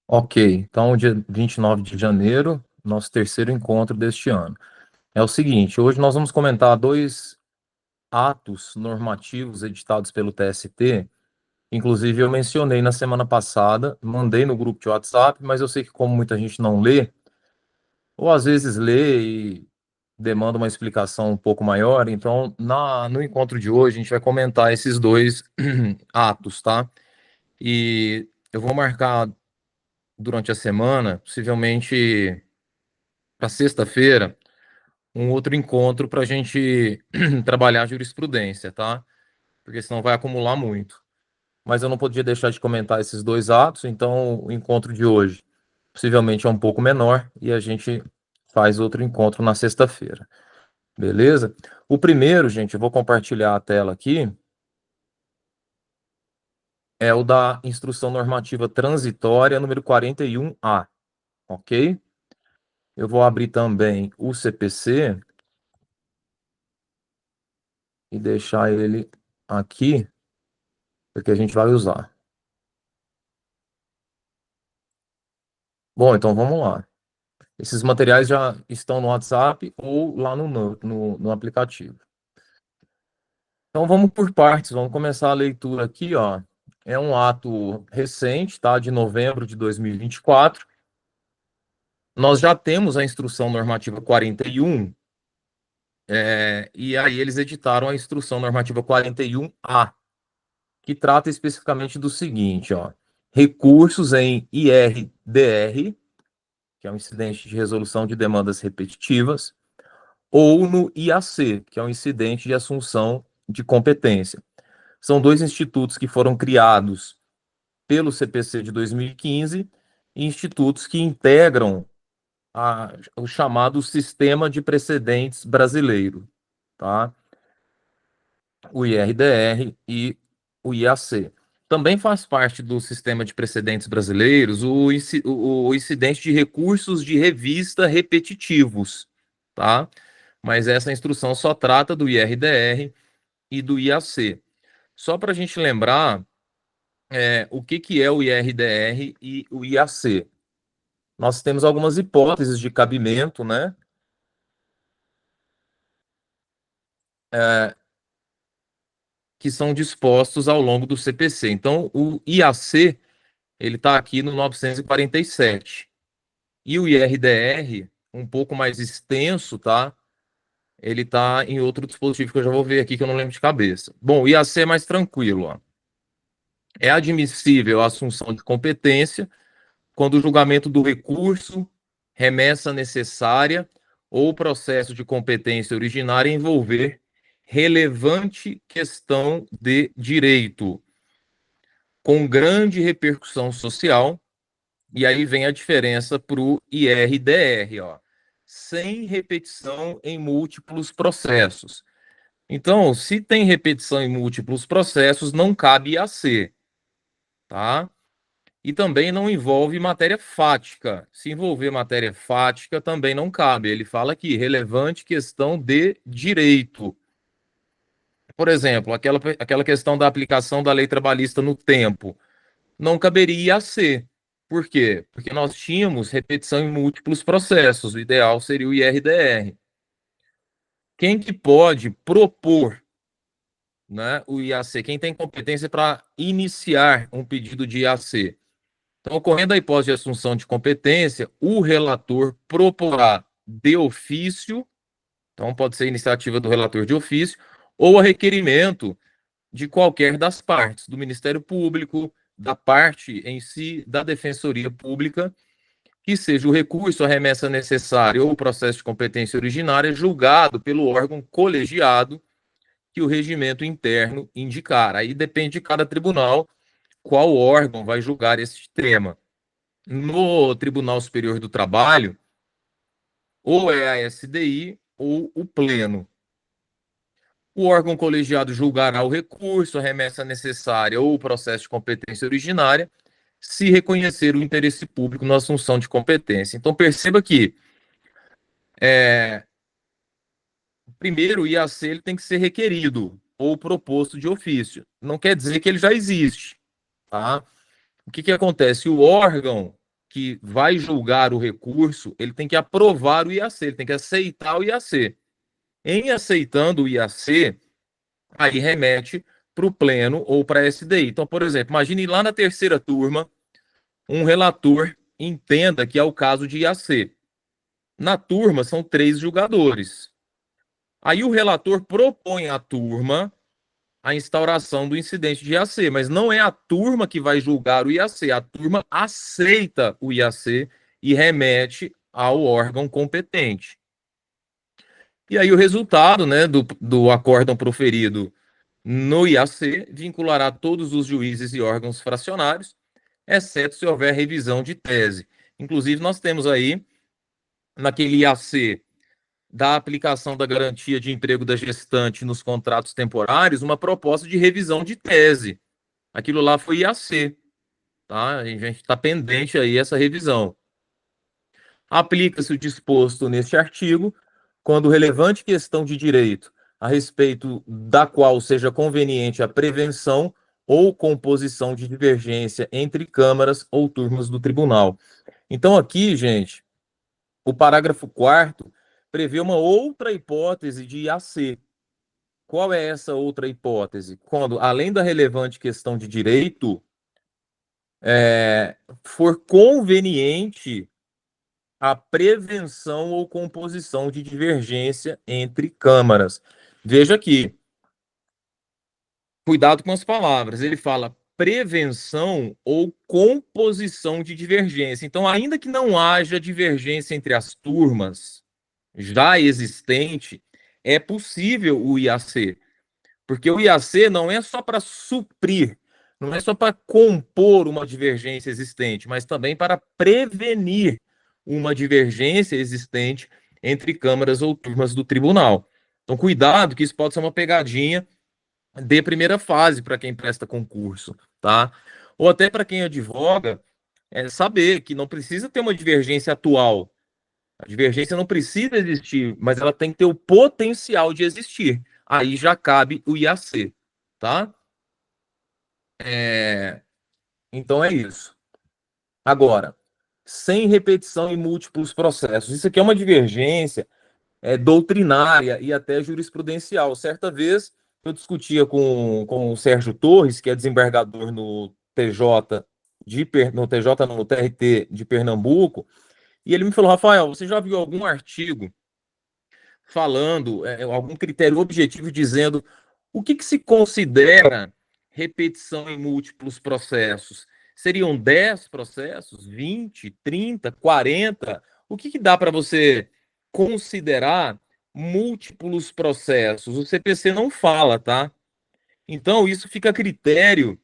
Ok, então dia 29 de janeiro, nosso terceiro encontro deste ano. É o seguinte, hoje nós vamos comentar dois atos normativos editados pelo TST. Inclusive eu mencionei na semana passada, mandei no grupo de WhatsApp, mas eu sei que como muita gente não lê, ou às vezes lê e demanda uma explicação um pouco maior, então no encontro de hoje a gente vai comentar esses dois atos, tá? E eu vou marcar durante a semana, possivelmente para sexta-feira, um outro encontro para a gente trabalhar a jurisprudência, tá? Porque senão vai acumular muito. Mas eu não podia deixar de comentar esses dois atos, então o encontro de hoje possivelmente é um pouco menor e a gente faz outro encontro na sexta-feira, beleza? O primeiro, gente, eu vou compartilhar a tela aqui, é o da Instrução Normativa Transitória número 41A, ok? Eu vou abrir também o CPC e deixar ele aqui, porque a gente vai usar. Bom, então vamos lá. Esses materiais já estão no WhatsApp ou lá no aplicativo. Então vamos por partes, vamos começar a leitura aqui, ó. É um ato recente, tá? De novembro de 2024. Nós já temos a Instrução Normativa 41, e aí eles editaram a Instrução Normativa 41A, que trata especificamente do seguinte, ó. Recursos em IRDR, que é um incidente de resolução de demandas repetitivas, ou no IAC, que é um incidente de assunção de competência. São dois institutos que foram criados pelo CPC de 2015, institutos que integram o chamado Sistema de Precedentes Brasileiro, tá? O IRDR e o IAC. Também faz parte do Sistema de Precedentes Brasileiros o incidente de recursos de revista repetitivos, tá? Mas essa instrução só trata do IRDR e do IAC. Só para a gente lembrar o que é o IRDR e o IAC. Nós temos algumas hipóteses de cabimento, né? Que são dispostos ao longo do CPC. Então, o IAC, ele está aqui no 947. E o IRDR, um pouco mais extenso, tá? Ele está em outro dispositivo que eu já vou ver aqui, que eu não lembro de cabeça. Bom, o IAC é mais tranquilo, ó. É admissível a assunção de competência quando o julgamento do recurso, remessa necessária ou processo de competência originária envolver relevante questão de direito, com grande repercussão social, e aí vem a diferença para o IRDR, ó, sem repetição em múltiplos processos. Então, se tem repetição em múltiplos processos, não cabe IAC, tá? E também não envolve matéria fática. Se envolver matéria fática, também não cabe. Ele fala aqui, relevante questão de direito. Por exemplo, aquela questão da aplicação da lei trabalhista no tempo. Não caberia a ser. Por quê? Porque nós tínhamos repetição em múltiplos processos. O ideal seria o IRDR. Quem que pode propor, né, o IAC? Quem tem competência para iniciar um pedido de IAC? Então, ocorrendo a hipótese de assunção de competência, o relator proporá de ofício, então pode ser iniciativa do relator de ofício, ou a requerimento de qualquer das partes, do Ministério Público, da parte em si, da Defensoria Pública, que seja o recurso, a remessa necessária ou o processo de competência originária julgado pelo órgão colegiado que o regimento interno indicar. Aí depende de cada tribunal qual órgão vai julgar esse tema. No Tribunal Superior do Trabalho, ou é a SDI ou o Pleno. O órgão colegiado julgará o recurso, a remessa necessária ou o processo de competência originária, se reconhecer o interesse público na assunção de competência. Então, perceba que, primeiro, o IAC ele tem que ser requerido ou proposto de ofício. Não quer dizer que ele já existe. Tá? O que acontece? O órgão que vai julgar o recurso, ele tem que aprovar o IAC, ele tem que aceitar o IAC. Em aceitando o IAC, aí remete para o pleno ou para a SDI. Então, por exemplo, imagine lá na terceira turma, um relator entenda que é o caso de IAC. Na turma são 3 julgadores. Aí o relator propõe à turma a instauração do incidente de IAC, mas não é a turma que vai julgar o IAC, a turma aceita o IAC e remete ao órgão competente. E aí o resultado, né, do acórdão proferido no IAC vinculará todos os juízes e órgãos fracionários, exceto se houver revisão de tese. Inclusive, nós temos aí, naquele IAC da aplicação da garantia de emprego da gestante nos contratos temporários, uma proposta de revisão de tese. Aquilo lá foi IAC, tá? A gente está pendente aí essa revisão. Aplica-se o disposto neste artigo quando relevante questão de direito a respeito da qual seja conveniente a prevenção ou composição de divergência entre câmaras ou turmas do tribunal. Então, aqui, gente, o parágrafo 4º prevê uma outra hipótese de IAC. Qual é essa outra hipótese? Quando, além da relevante questão de direito, for conveniente a prevenção ou composição de divergência entre câmaras. Veja aqui, cuidado com as palavras. Ele fala prevenção ou composição de divergência. Então, ainda que não haja divergência entre as turmas já existente, é possível o IAC. Porque o IAC não é só para suprir, não é só para compor uma divergência existente, mas também para prevenir uma divergência existente entre câmaras ou turmas do tribunal. Então, cuidado, que isso pode ser uma pegadinha de primeira fase para quem presta concurso, tá? Ou até para quem advoga, saber que não precisa ter uma divergência atual. A divergência não precisa existir, mas ela tem que ter o potencial de existir. Aí já cabe o IAC, tá? Então é isso. Agora, sem repetição em múltiplos processos. Isso aqui é uma divergência doutrinária e até jurisprudencial. Certa vez eu discutia com o Sérgio Torres, que é desembargador no TJ, no TJ, no TRT de Pernambuco, e ele me falou: Rafael, você já viu algum artigo falando, algum critério objetivo dizendo o que se considera repetição em múltiplos processos? Seriam 10 processos, 20, 30, 40? O que dá para você considerar múltiplos processos? O CPC não fala, tá? Então, isso fica a critério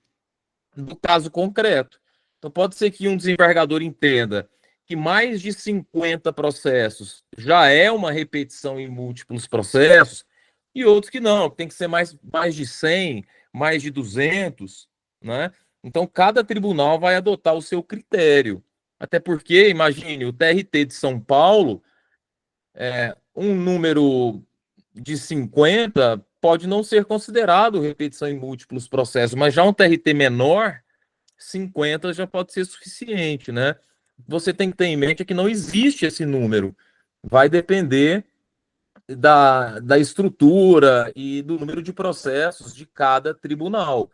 do caso concreto. Então, pode ser que um desembargador entenda que mais de 50 processos já é uma repetição em múltiplos processos, e outros que não, que tem que ser mais de 100, mais de 200, né? Então, cada tribunal vai adotar o seu critério. Até porque, imagine, o TRT de São Paulo, um número de 50 pode não ser considerado repetição em múltiplos processos, mas já um TRT menor, 50 já pode ser suficiente, né? Você tem que ter em mente que não existe esse número. Vai depender da estrutura e do número de processos de cada tribunal.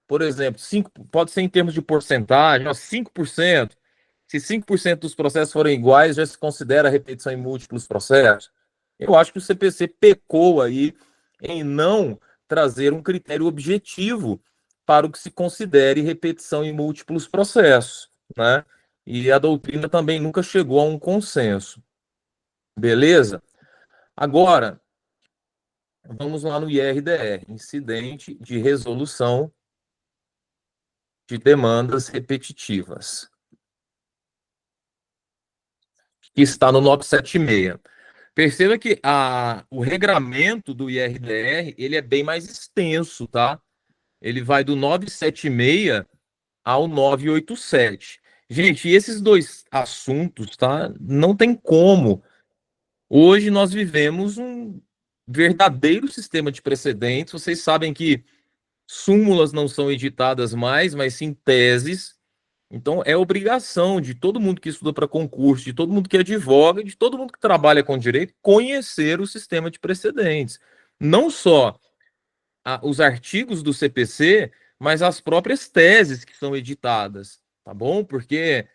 Por exemplo, pode ser em termos de porcentagem, 5%. Se 5% dos processos forem iguais, já se considera repetição em múltiplos processos. Eu acho que o CPC pecou aí em não trazer um critério objetivo para o que se considere repetição em múltiplos processos, né? E a doutrina também nunca chegou a um consenso. Beleza? Agora, vamos lá no IRDR, Incidente de Resolução de Demandas Repetitivas, que está no 976. Perceba que o regramento do IRDR ele é bem mais extenso, tá? Ele vai do 976 ao 987. Gente, esses dois assuntos, tá? Não tem como. Hoje nós vivemos um verdadeiro sistema de precedentes. Vocês sabem que súmulas não são editadas mais, mas sim teses. Então, é obrigação de todo mundo que estuda para concurso, de todo mundo que advoga, de todo mundo que trabalha com direito, conhecer o sistema de precedentes. Não só os artigos do CPC, mas as próprias teses que são editadas, tá bom? Porque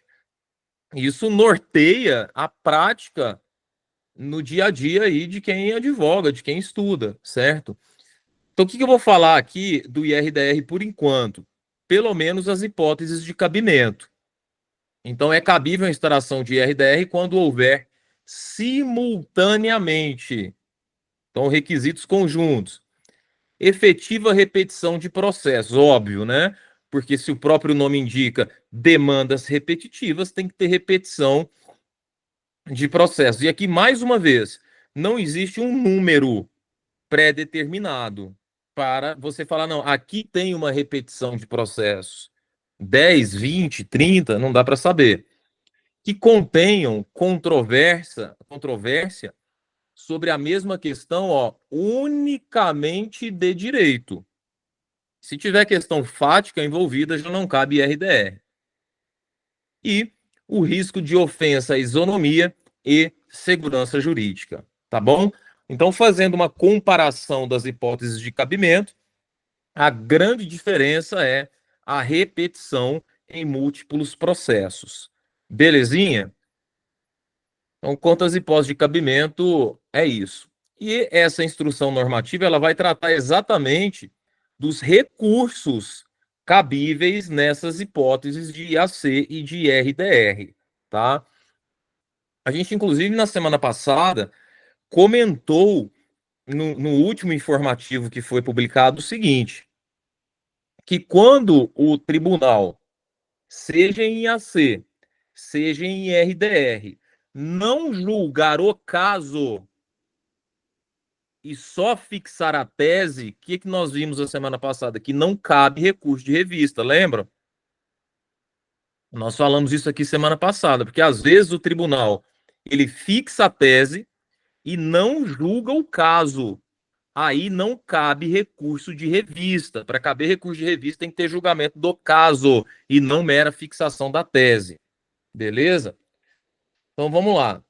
isso norteia a prática no dia a dia aí de quem advoga, de quem estuda, certo? Então, o que eu vou falar aqui do IRDR por enquanto? Pelo menos as hipóteses de cabimento. Então, é cabível a instauração de IRDR quando houver simultaneamente, então, requisitos conjuntos, efetiva repetição de processos, óbvio, né? Porque se o próprio nome indica demandas repetitivas, tem que ter repetição de processos. E aqui, mais uma vez, não existe um número pré-determinado para você falar, não, aqui tem uma repetição de processos. 10, 20, 30, não dá para saber. Que contenham controvérsia sobre a mesma questão, ó, unicamente de direito. Se tiver questão fática envolvida, já não cabe IRDR. E o risco de ofensa à isonomia e segurança jurídica, tá bom? Então, fazendo uma comparação das hipóteses de cabimento, a grande diferença é a repetição em múltiplos processos. Belezinha? Então, quanto às hipóteses de cabimento, é isso. E essa instrução normativa ela vai tratar exatamente dos recursos cabíveis nessas hipóteses de IAC e de IRDR, tá? A gente, inclusive, na semana passada, comentou no último informativo que foi publicado o seguinte, que quando o tribunal, seja em IAC, seja em IRDR, não julgar o caso e só fixar a tese, o que nós vimos a semana passada? Que não cabe recurso de revista, lembra? Nós falamos isso aqui semana passada, porque às vezes o tribunal ele fixa a tese e não julga o caso. Aí não cabe recurso de revista. Para caber recurso de revista tem que ter julgamento do caso e não mera fixação da tese. Beleza? Então vamos lá.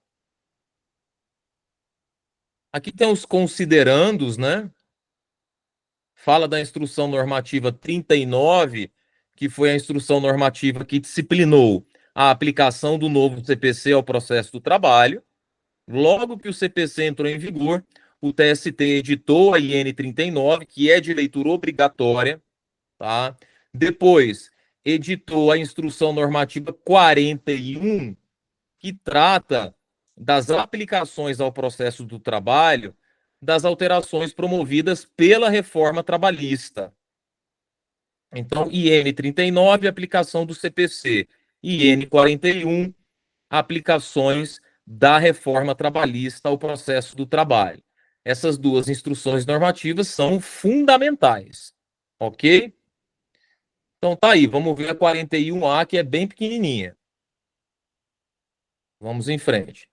Aqui tem os considerandos, né? Fala da instrução normativa 39, que foi a instrução normativa que disciplinou a aplicação do novo CPC ao processo do trabalho. Logo que o CPC entrou em vigor, o TST editou a IN 39, que é de leitura obrigatória, tá? Depois, editou a instrução normativa 41, que trata das aplicações ao processo do trabalho das alterações promovidas pela reforma trabalhista. Então, IN 39, aplicação do CPC. IN 41, aplicações da reforma trabalhista ao processo do trabalho. Essas duas instruções normativas são fundamentais, ok? Então tá aí, vamos ver a 41A, que é bem pequenininha. Vamos em frente.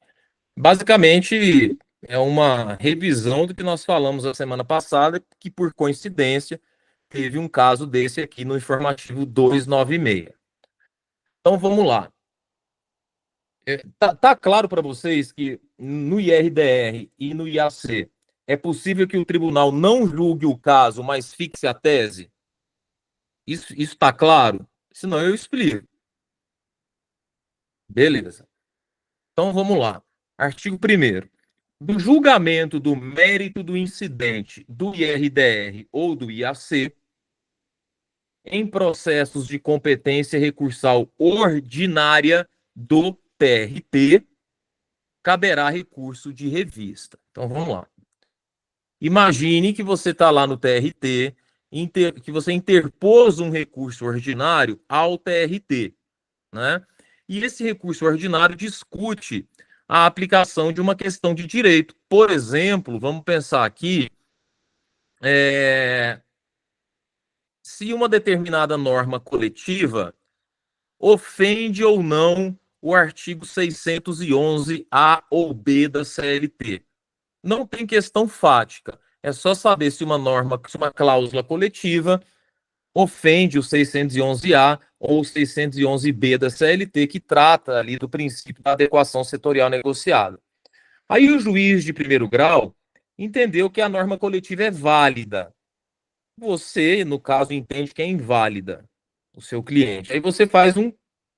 Basicamente, é uma revisão do que nós falamos a semana passada, que por coincidência teve um caso desse aqui no informativo 296. Então vamos lá. Tá claro para vocês que no IRDR e no IAC é possível que o tribunal não julgue o caso, mas fixe a tese? Isso está claro? Senão eu explico. Beleza. Então vamos lá. Artigo 1º. Do julgamento do mérito do incidente do IRDR ou do IAC, em processos de competência recursal ordinária do TRT, caberá recurso de revista. Então vamos lá. Imagine que você está lá no TRT, que você interpôs um recurso ordinário ao TRT, né? E esse recurso ordinário discute a aplicação de uma questão de direito. Por exemplo, vamos pensar aqui, se uma determinada norma coletiva ofende ou não o artigo 611-A ou B da CLT. Não tem questão fática. É só saber se uma norma, se uma cláusula coletiva ofende o 611-A ou o 611-B da CLT, que trata ali do princípio da adequação setorial negociada. Aí o juiz de primeiro grau entendeu que a norma coletiva é válida. Você, no caso, entende que é inválida, o seu cliente. Aí você faz um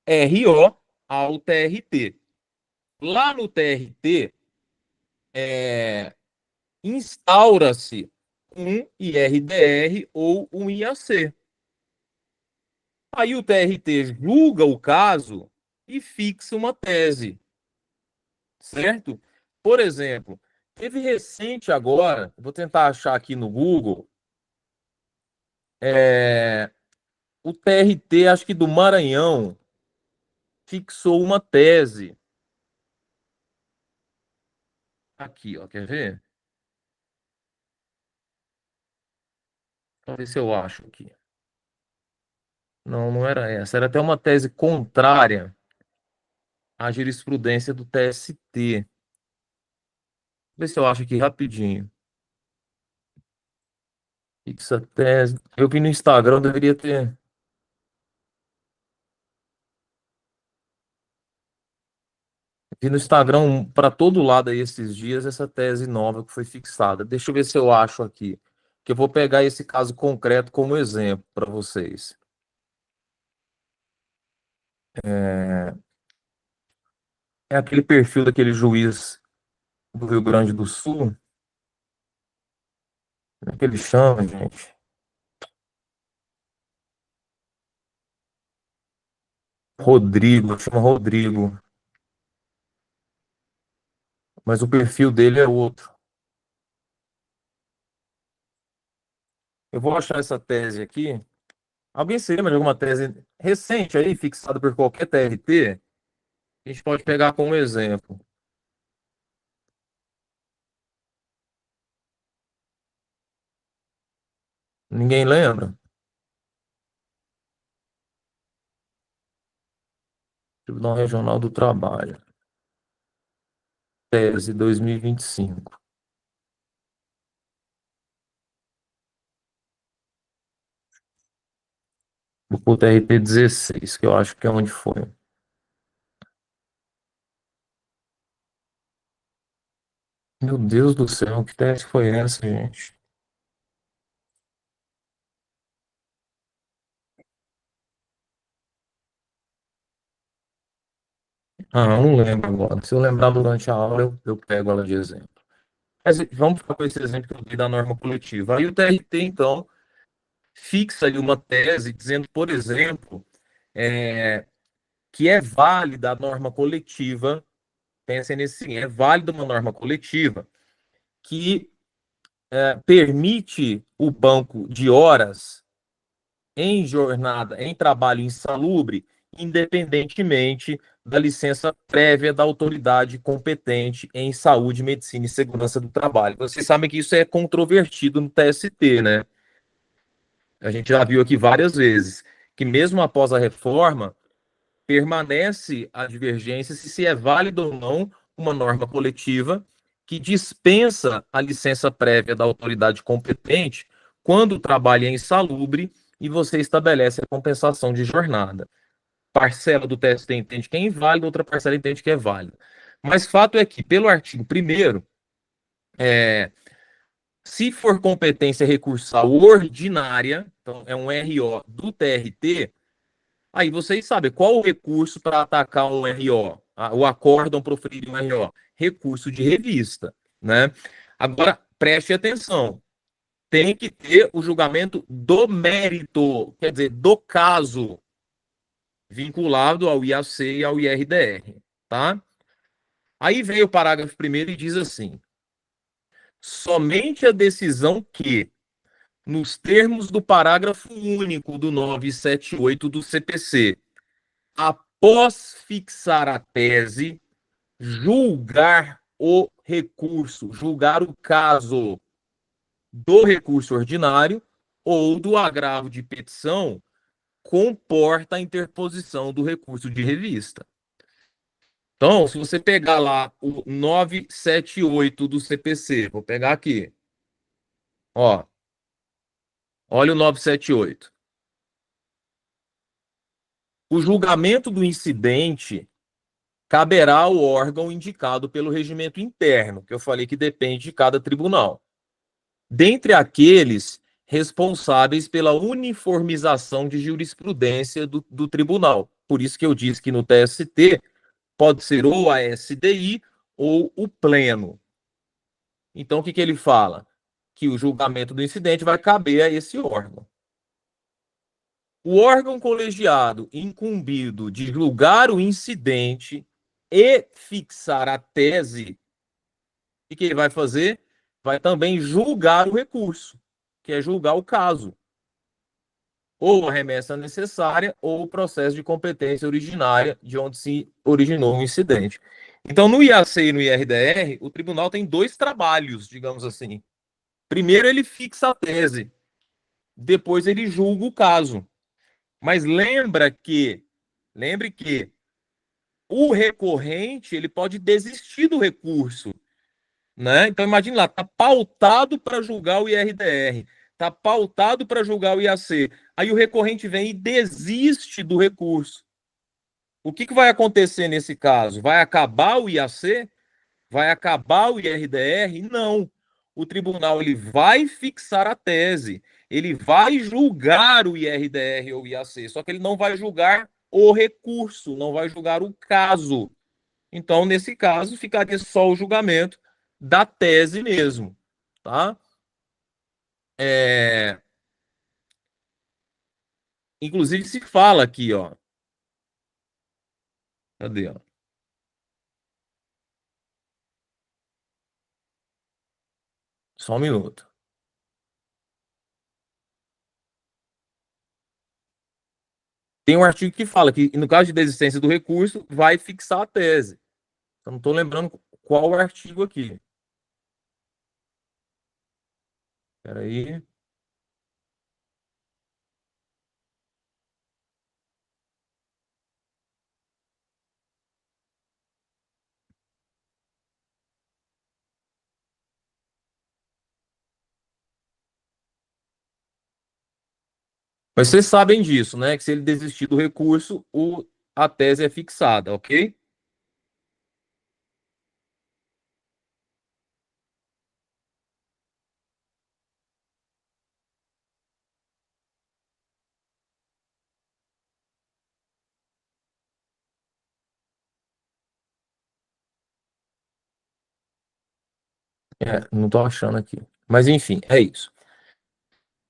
RO ao TRT. Lá no TRT, instaura-se um IRDR ou um IAC. Aí o TRT julga o caso e fixa uma tese, certo? Por exemplo, teve recente agora, vou tentar achar aqui no Google, é, o TRT, acho que do Maranhão, fixou uma tese. Aqui, ó, quer ver? Vamos ver se eu acho aqui. Não, não era essa. Era até uma tese contrária à jurisprudência do TST. Vê se eu acho aqui rapidinho. Fixa tese. Eu vi no Instagram, deveria ter. Vi no Instagram para todo lado aí esses dias essa tese nova que foi fixada. Deixa eu ver se eu acho aqui. Que eu vou pegar esse caso concreto como exemplo para vocês. É aquele perfil daquele juiz do Rio Grande do Sul. Como é que ele chama, gente? Rodrigo, chama Rodrigo. Mas o perfil dele é outro. Eu vou achar essa tese aqui. Alguém se lembra de alguma tese recente aí, fixada por qualquer TRT? A gente pode pegar como exemplo. Ninguém lembra? Tribunal Regional do Trabalho. Tese 2025. Vou pôr TRT 16, que eu acho que é onde foi. Meu Deus do céu, que tese foi essa, gente? Ah, não lembro agora. Se eu lembrar durante a aula, eu pego ela de exemplo. Mas vamos ficar com esse exemplo que eu dei da norma coletiva. Aí o TRT, então, fixa ali uma tese dizendo, por exemplo, é, que é válida a norma coletiva, pensem nesse sim, é válida uma norma coletiva que permite o banco de horas em jornada, em trabalho insalubre, independentemente da licença prévia da autoridade competente em saúde, medicina e segurança do trabalho. Vocês sabem que isso é controvertido no TST, né? A gente já viu aqui várias vezes que mesmo após a reforma, permanece a divergência se é válida ou não uma norma coletiva que dispensa a licença prévia da autoridade competente quando o trabalho é insalubre e você estabelece a compensação de jornada. Parcela do TST entende que é inválida, outra parcela entende que é válida. Mas fato é que, pelo artigo 1º, se for competência recursal ordinária, então é um RO do TRT, aí vocês sabem qual o recurso para atacar um RO, o acórdão proferir um RO? Recurso de revista, né? Agora, preste atenção, tem que ter o julgamento do mérito, quer dizer, do caso, vinculado ao IAC e ao IRDR, tá? Aí vem o parágrafo 1º e diz assim: somente a decisão que, nos termos do parágrafo único do 978 do CPC, após fixar a tese, julgar o recurso, julgar o caso do recurso ordinário ou do agravo de petição, comporta a interposição do recurso de revista. Então, se você pegar lá o 978 do CPC, vou pegar aqui, ó, olha o 978. O julgamento do incidente caberá ao órgão indicado pelo regimento interno, que eu falei que depende de cada tribunal, dentre aqueles responsáveis pela uniformização de jurisprudência do tribunal. Por isso que eu disse que no TST pode ser ou a SDI ou o pleno. Então, o que ele fala? Que o julgamento do incidente vai caber a esse órgão. O órgão colegiado incumbido de julgar o incidente e fixar a tese, o que ele vai fazer? Vai também julgar o recurso, que é julgar o caso, ou a remessa necessária, ou o processo de competência originária de onde se originou o incidente. Então, no IAC e no IRDR, o tribunal tem dois trabalhos, digamos assim. Primeiro, ele fixa a tese, depois ele julga o caso. Mas lembre que o recorrente ele pode desistir do recurso, né? Então imagine lá, tá pautado para julgar o IRDR, tá pautado para julgar o IAC. Aí o recorrente vem e desiste do recurso. O que vai acontecer nesse caso? Vai acabar o IAC? Vai acabar o IRDR? Não. O tribunal ele vai fixar a tese, ele vai julgar o IRDR ou o IAC, só que ele não vai julgar o recurso, não vai julgar o caso. Então, nesse caso, ficaria só o julgamento da tese mesmo, tá? É... Inclusive se fala aqui, ó. Cadê, ó? Só um minuto. Tem um artigo que fala que, no caso de desistência do recurso, vai fixar a tese. Eu não estou lembrando qual o artigo aqui. Espera aí. Mas vocês sabem disso, né? Que se ele desistir do recurso, a tese é fixada, ok? É, não estou achando aqui. Mas enfim, é isso.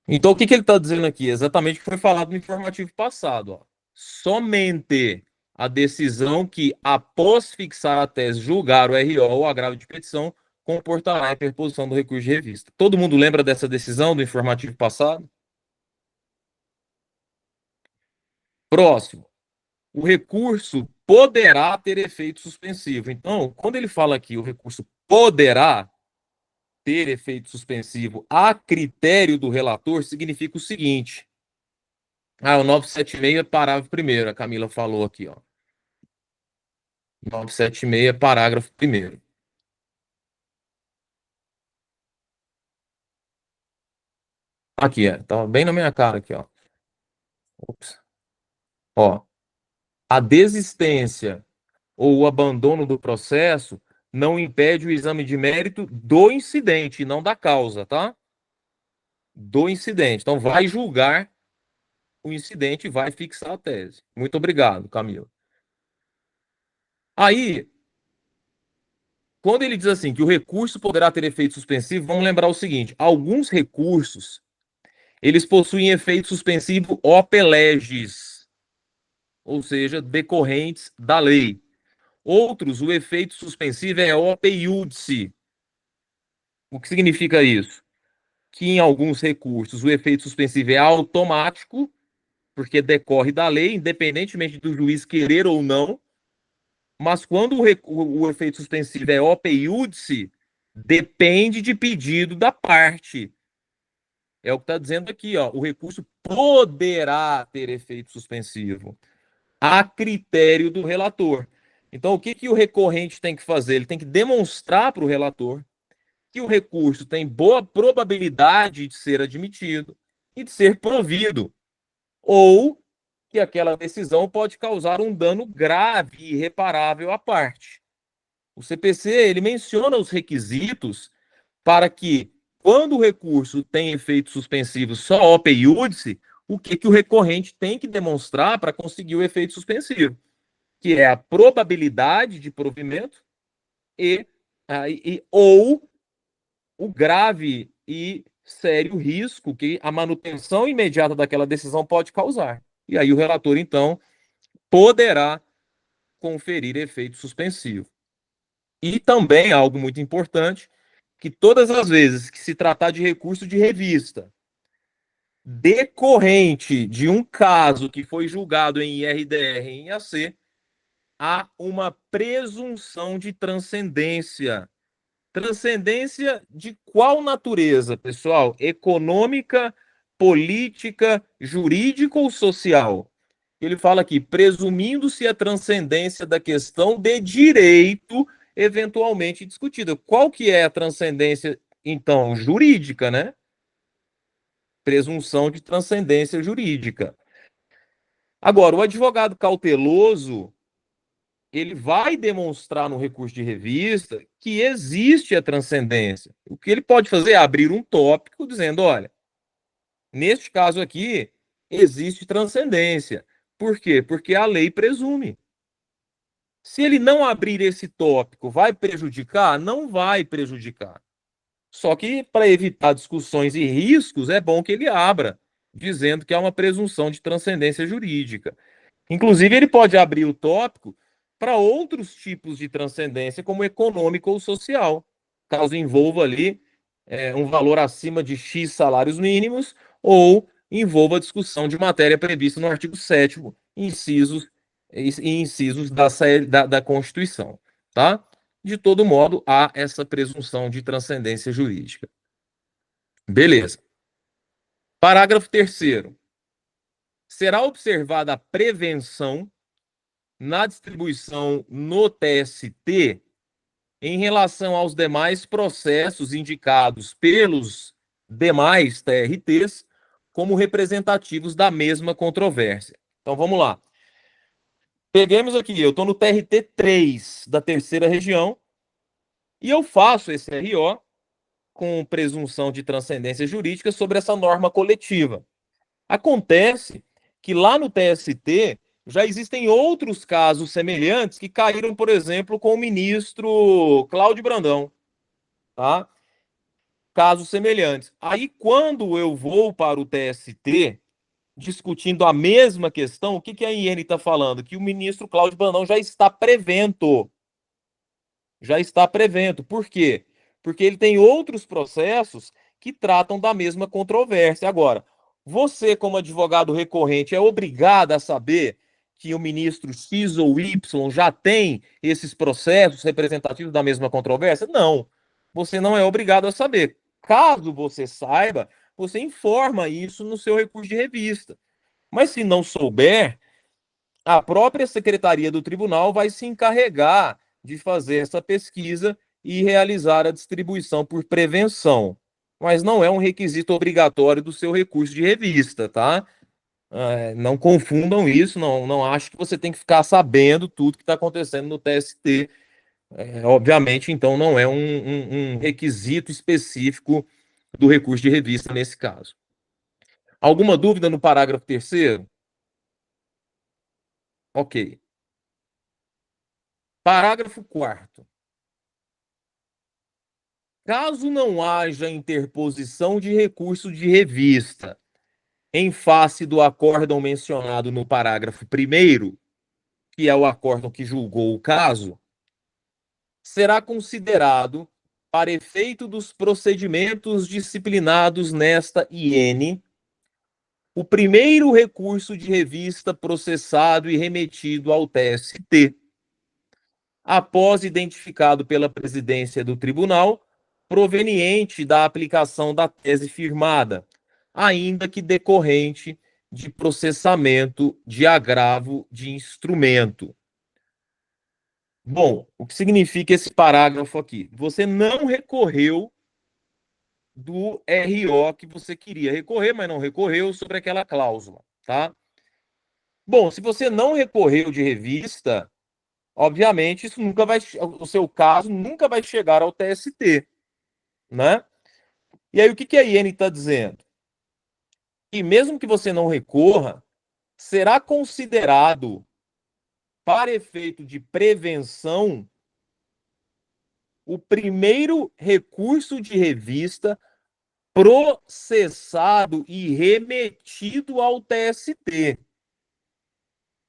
Então, o que ele está dizendo aqui? Exatamente o que foi falado no informativo passado. Ó. Somente a decisão que, após fixar a tese, julgar o RO ou agravo de petição, comportará a interposição do recurso de revista. Todo mundo lembra dessa decisão do informativo passado? Próximo. O recurso poderá ter efeito suspensivo. Então, quando ele fala aqui, o recurso poderá ter efeito suspensivo a critério do relator, significa o seguinte. O 976 é parágrafo primeiro, a Camila falou aqui, ó. 976 é parágrafo primeiro. Aqui, tá bem na minha cara aqui, ó. Ops. Ó, a desistência ou o abandono do processo não impede o exame de mérito do incidente, não da causa, tá? Do incidente. Então, vai julgar o incidente e vai fixar a tese. Muito obrigado, Camila. Aí, quando ele diz assim que o recurso poderá ter efeito suspensivo, vamos lembrar o seguinte: alguns recursos eles possuem efeito suspensivo ope legis, ou seja, decorrentes da lei. Outros, o efeito suspensivo é ope iudice. O que significa isso? Que em alguns recursos o efeito suspensivo é automático, porque decorre da lei, independentemente do juiz querer ou não. Mas quando o efeito suspensivo é ope iudice, depende de pedido da parte. É o que está dizendo aqui, ó. O recurso poderá ter efeito suspensivo a critério do relator. Então, o que o recorrente tem que fazer? Ele tem que demonstrar para o relator que o recurso tem boa probabilidade de ser admitido e de ser provido. Ou que aquela decisão pode causar um dano grave e irreparável à parte. O CPC, ele menciona os requisitos para que, quando o recurso tem efeito suspensivo só opе iudice, o que o recorrente tem que demonstrar para conseguir o efeito suspensivo, que é a probabilidade de provimento ou o grave e sério risco que a manutenção imediata daquela decisão pode causar. E aí o relator, então, poderá conferir efeito suspensivo. E também, algo muito importante, que todas as vezes que se tratar de recurso de revista decorrente de um caso que foi julgado em IRDR e em AC, há uma presunção de transcendência. Transcendência de qual natureza, pessoal? Econômica, política, jurídica ou social? Ele fala aqui, presumindo-se a transcendência da questão de direito eventualmente discutida. Qual que é a transcendência, então? Jurídica, né? Presunção de transcendência jurídica. Agora, o advogado cauteloso, ele vai demonstrar no recurso de revista que existe a transcendência. O que ele pode fazer é abrir um tópico dizendo, olha, neste caso aqui, existe transcendência. Por quê? Porque a lei presume. Se ele não abrir esse tópico, vai prejudicar? Não vai prejudicar. Só que, para evitar discussões e riscos, é bom que ele abra, dizendo que há uma presunção de transcendência jurídica. Inclusive, ele pode abrir o tópico para outros tipos de transcendência, como econômico ou social, caso envolva ali um valor acima de X salários mínimos ou envolva a discussão de matéria prevista no artigo 7º, incisos da Constituição, tá? De todo modo, há essa presunção de transcendência jurídica. Beleza. Parágrafo 3º. Será observada a prevenção na distribuição no TST em relação aos demais processos indicados pelos demais TRTs como representativos da mesma controvérsia. Então vamos lá. Peguemos aqui, eu estou no TRT 3 da terceira região e eu faço esse RO com presunção de transcendência jurídica sobre essa norma coletiva. Acontece que lá no TST já existem outros casos semelhantes que caíram, por exemplo, com o ministro Cláudio Brandão, tá? Casos semelhantes. Aí, quando eu vou para o TST, discutindo a mesma questão, o que a IN está falando? Que o ministro Cláudio Brandão já está prevento. Já está prevento. Por quê? Porque ele tem outros processos que tratam da mesma controvérsia. Agora, você, como advogado recorrente, é obrigado a saber que o ministro X ou Y já tem esses processos representativos da mesma controvérsia? Não. Você não é obrigado a saber. Caso você saiba, você informa isso no seu recurso de revista. Mas se não souber, a própria secretaria do tribunal vai se encarregar de fazer essa pesquisa e realizar a distribuição por prevenção. Mas não é um requisito obrigatório do seu recurso de revista, tá? Não confundam isso, não acho que você tem que ficar sabendo tudo que está acontecendo no TST. Obviamente, então, não é um requisito específico do recurso de revista nesse caso. Alguma dúvida no parágrafo 3º? Ok. Parágrafo 4º. Caso não haja interposição de recurso de revista em face do acórdão mencionado no parágrafo 1º, que é o acórdão que julgou o caso, será considerado, para efeito dos procedimentos disciplinados nesta IN, o primeiro recurso de revista processado e remetido ao TST, após identificado pela presidência do tribunal, proveniente da aplicação da tese firmada, ainda que decorrente de processamento de agravo de instrumento. Bom, o que significa esse parágrafo aqui? Você não recorreu do RO que você queria recorrer, mas não recorreu sobre aquela cláusula, tá? Bom, se você não recorreu de revista, obviamente isso nunca vai, o seu caso nunca vai chegar ao TST, né? E aí o que a IN está dizendo? Que mesmo que você não recorra, será considerado, para efeito de prevenção, o primeiro recurso de revista processado e remetido ao TST,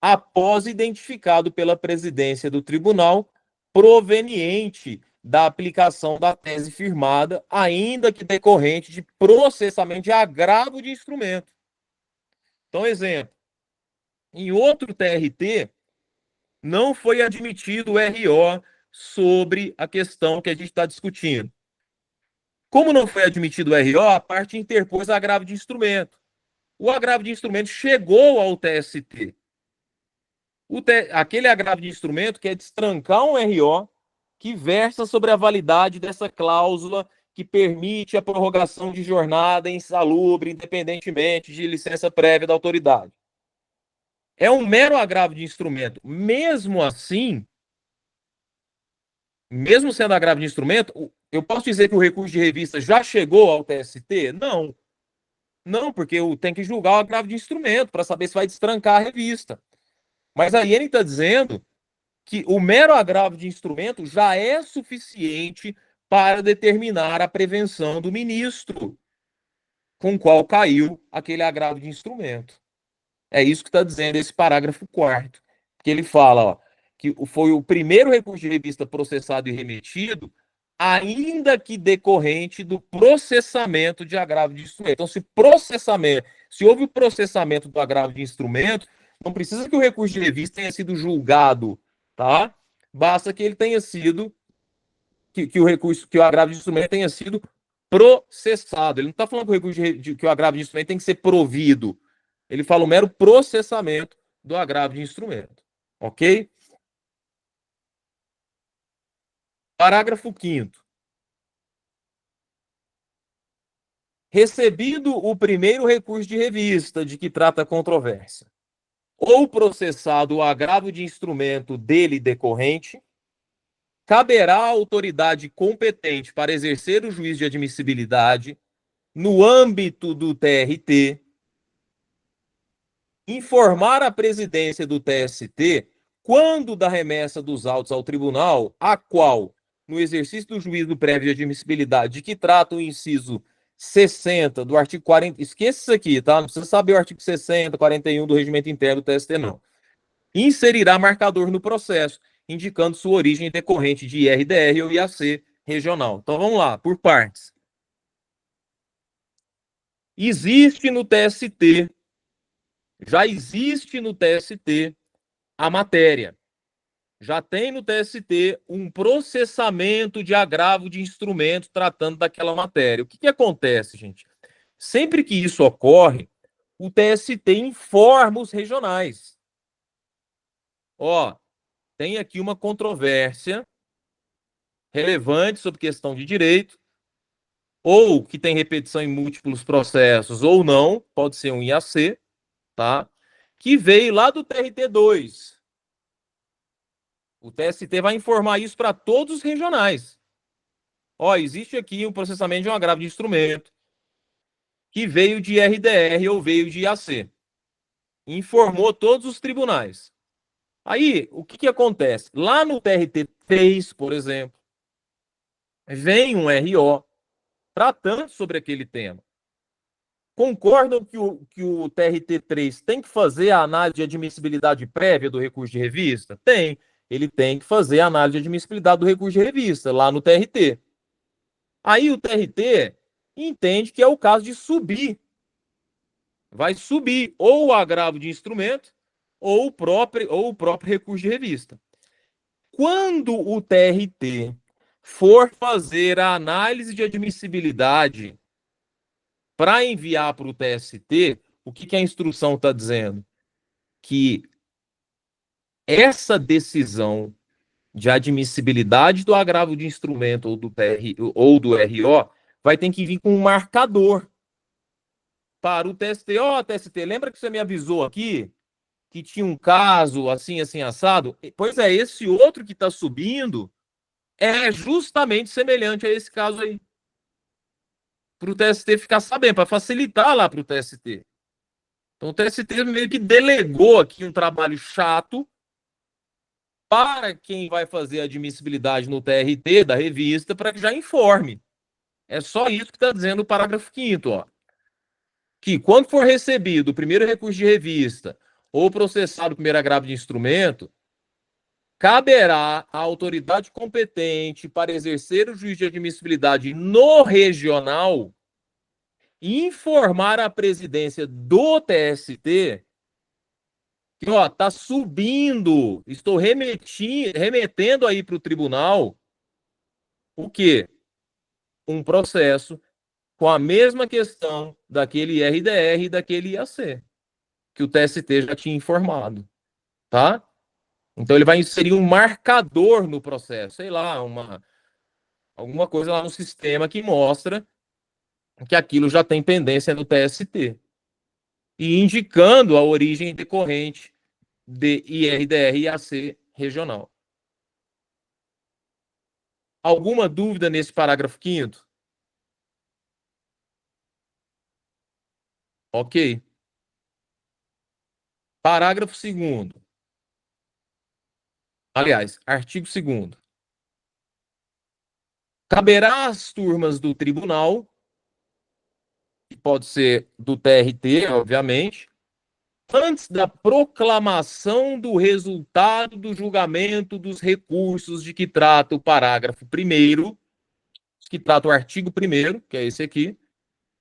após identificado pela presidência do tribunal proveniente da aplicação da tese firmada, ainda que decorrente de processamento de agravo de instrumento. Então, exemplo, em outro TRT, não foi admitido o RO sobre a questão que a gente está discutindo. Como não foi admitido o RO, a parte interpôs agravo de instrumento. O agravo de instrumento chegou ao TST. Aquele agravo de instrumento quer destrancar um RO que versa sobre a validade dessa cláusula que permite a prorrogação de jornada insalubre, independentemente de licença prévia da autoridade. É um mero agravo de instrumento. Mesmo assim, mesmo sendo agravo de instrumento, eu posso dizer que o recurso de revista já chegou ao TST? Não. Não, porque tem que julgar o agravo de instrumento para saber se vai destrancar a revista. Mas a IN está dizendo que o mero agravo de instrumento já é suficiente para determinar a prevenção do ministro com o qual caiu aquele agravo de instrumento. É isso que está dizendo esse parágrafo 4º, que ele fala, ó, que foi o primeiro recurso de revista processado e remetido, ainda que decorrente do processamento de agravo de instrumento. Então, se houve o processamento do agravo de instrumento, não precisa que o recurso de revista tenha sido julgado, tá? Basta que ele tenha sido, que o recurso, que o agravo de instrumento tenha sido processado. Ele não está falando que o recurso que o agravo de instrumento tem que ser provido. Ele fala o mero processamento do agravo de instrumento. Ok? Parágrafo 5º. Recebido o primeiro recurso de revista de que trata a controvérsia, ou processado o agravo de instrumento dele decorrente, caberá à autoridade competente para exercer o juízo de admissibilidade, no âmbito do TRT, informar a presidência do TST quando da remessa dos autos ao tribunal, a qual, no exercício do juízo prévio de admissibilidade, de que trata o inciso 60 do artigo 40, esqueça isso aqui, tá? Não precisa saber o artigo 60, 41 do regimento interno do TST, não. Inserirá marcador no processo, indicando sua origem decorrente de IRDR ou IAC regional. Então vamos lá, por partes. Existe no TST, já existe no TST a matéria. Já tem no TST um processamento de agravo de instrumento tratando daquela matéria. O que acontece, gente? Sempre que isso ocorre, o TST informa os regionais. Ó, tem aqui uma controvérsia relevante sobre questão de direito, ou que tem repetição em múltiplos processos, ou não, pode ser um IAC, tá? Que veio lá do TRT2. O TST vai informar isso para todos os regionais. Ó, existe aqui um processamento de um agravo de instrumento que veio de RDR ou veio de IAC. Informou todos os tribunais. Aí, o que acontece? Lá no TRT3, por exemplo, vem um RO tratando sobre aquele tema. Concordam que o TRT3 tem que fazer a análise de admissibilidade prévia do recurso de revista? Tem. Ele tem que fazer a análise de admissibilidade do recurso de revista, lá no TRT. Aí o TRT entende que é o caso de subir. Vai subir ou o agravo de instrumento ou o próprio recurso de revista. Quando o TRT for fazer a análise de admissibilidade para enviar para o TST, o que a instrução está dizendo? Que essa decisão de admissibilidade do agravo de instrumento ou do RO vai ter que vir com um marcador para o TST. Ó, TST, lembra que você me avisou aqui que tinha um caso assim, assim, assado. Pois é, esse outro que está subindo é justamente semelhante a esse caso aí. Para o TST ficar sabendo, para facilitar lá para o TST. Então o TST meio que delegou aqui um trabalho chato para quem vai fazer a admissibilidade no TRT da revista para que já informe. É só isso que está dizendo o parágrafo 5º, ó. Que quando for recebido o primeiro recurso de revista ou processado o primeiro agravo de instrumento, caberá à autoridade competente para exercer o juízo de admissibilidade no regional informar a presidência do TST que, ó, tá subindo, estou remetendo aí para o tribunal o quê? Um processo com a mesma questão daquele RDR e daquele IAC, que o TST já tinha informado, tá? Então ele vai inserir um marcador no processo, sei lá, alguma coisa lá no sistema que mostra que aquilo já tem pendência no TST. E indicando a origem decorrente de IRDR e IAC regional. Alguma dúvida nesse parágrafo 5º? Ok. Parágrafo 2º. Aliás, artigo 2º. Caberá às turmas do tribunal, que pode ser do TRT, obviamente, antes da proclamação do resultado do julgamento dos recursos de que trata o parágrafo 1º, que trata o artigo 1º, que é esse aqui,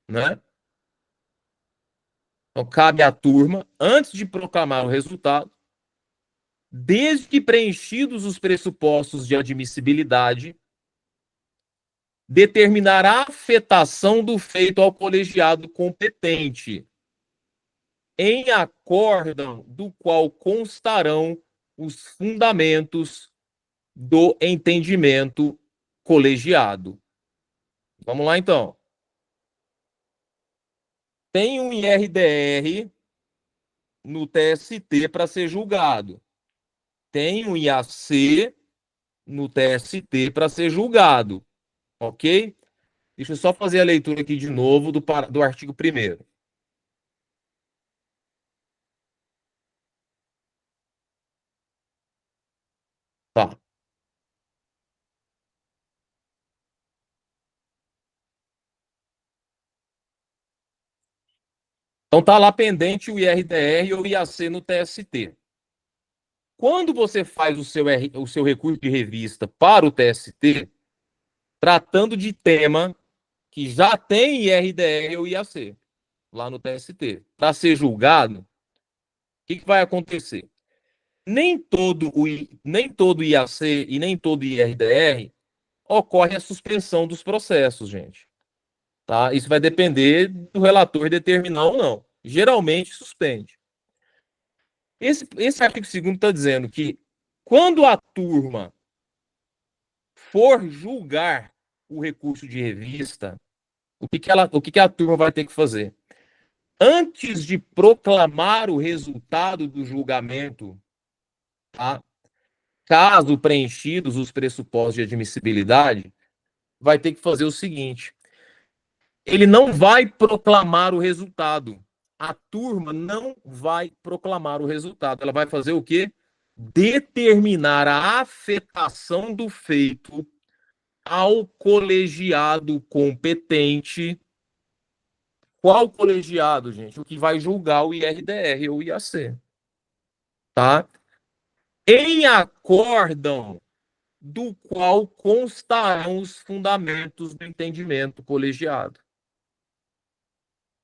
né? Então, cabe à turma, antes de proclamar o resultado, desde que preenchidos os pressupostos de admissibilidade, determinar a afetação do feito ao colegiado competente, em acórdão do qual constarão os fundamentos do entendimento colegiado. Vamos lá, então. Tem um IRDR no TST para ser julgado. Tem um IAC no TST para ser julgado. Ok? Deixa eu só fazer a leitura aqui de novo do artigo 1º. Tá. Então tá lá pendente o IRDR ou o IAC no TST. Quando você faz o seu recurso de revista para o TST, tratando de tema que já tem IRDR ou IAC lá no TST, para ser julgado, o que vai acontecer? Nem todo IAC e nem todo IRDR ocorre a suspensão dos processos, gente. Tá? Isso vai depender do relator determinar ou não. Geralmente suspende. Esse artigo 2º está dizendo que quando a turma for julgar o recurso de revista, o que a turma vai ter que fazer? Antes de proclamar o resultado do julgamento, tá? Caso preenchidos os pressupostos de admissibilidade, vai ter que fazer o seguinte: ele não vai proclamar o resultado. A turma não vai proclamar o resultado. Ela vai fazer o quê? Determinar a afetação do feito ao colegiado competente. Qual colegiado, gente? O que vai julgar o IRDR ou o IAC. Tá? Em acórdão do qual constarão os fundamentos do entendimento colegiado.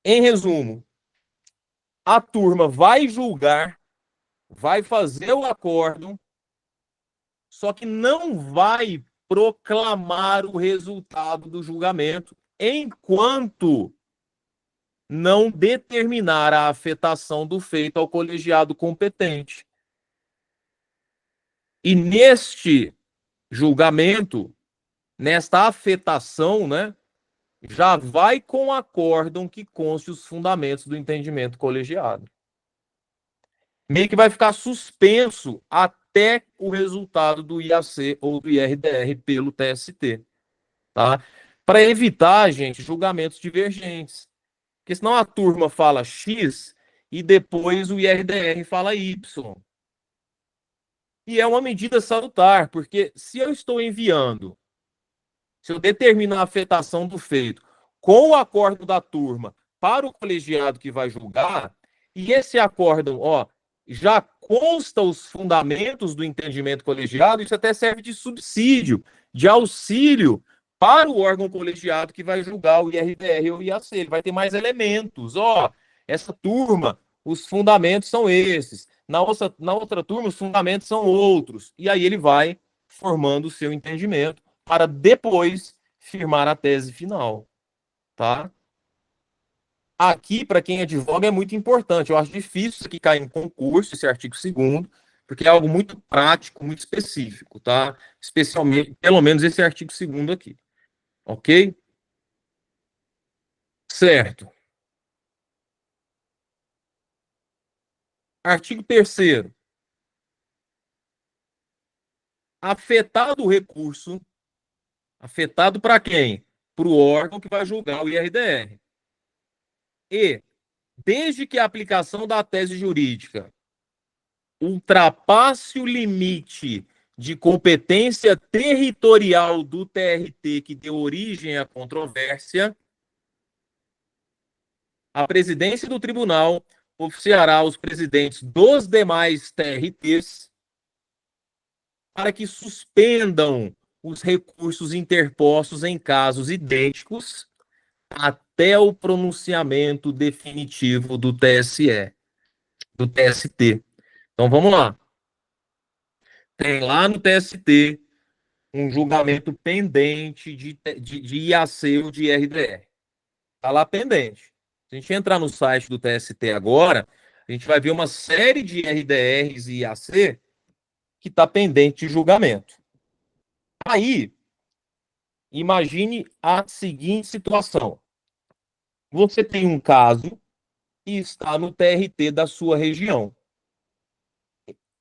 Em resumo, a turma vai julgar, vai fazer o acórdão, só que não vai proclamar o resultado do julgamento enquanto não determinar a afetação do feito ao colegiado competente. E neste julgamento, nesta afetação, né, já vai com acórdão que conste os fundamentos do entendimento colegiado. meio que vai ficar suspenso até o resultado do IAC ou do IRDR pelo TST, tá? Para evitar, gente, julgamentos divergentes. Porque senão a turma fala X e depois o IRDR fala Y. E é uma medida salutar, porque se eu estou enviando, se eu determino a afetação do feito com o acordo da turma para o colegiado que vai julgar, e esse acórdão, ó, já consta os fundamentos do entendimento colegiado, isso até serve de subsídio, de auxílio para o órgão colegiado que vai julgar o IRDR ou o IAC. Ele vai ter mais elementos. Ó, essa turma, os fundamentos são esses. Na outra turma, os fundamentos são outros. E aí ele vai formando o seu entendimento para depois firmar a tese final, tá? Aqui, para quem advoga, é muito importante. Eu acho difícil isso aqui cair em concurso, esse artigo 2º, porque é algo muito prático, muito específico, tá? Especialmente, pelo menos esse artigo 2º aqui, ok? Certo. Artigo 3º. Afetado o recurso, afetado para quem? Para o órgão que vai julgar o IRDR. E, desde que a aplicação da tese jurídica ultrapasse o limite de competência territorial do TRT que deu origem à controvérsia, a presidência do tribunal oficiará os presidentes dos demais TRTs para que suspendam os recursos interpostos em casos idênticos até o pronunciamento definitivo do TSE, do TST. Então vamos lá. Tem lá no TST um julgamento pendente de IAC ou de RDR. Está lá pendente. Se a gente entrar no site do TST agora, a gente vai ver uma série de RDRs e IAC que está pendente de julgamento. Aí, imagine a seguinte situação. Você tem um caso e está no TRT da sua região.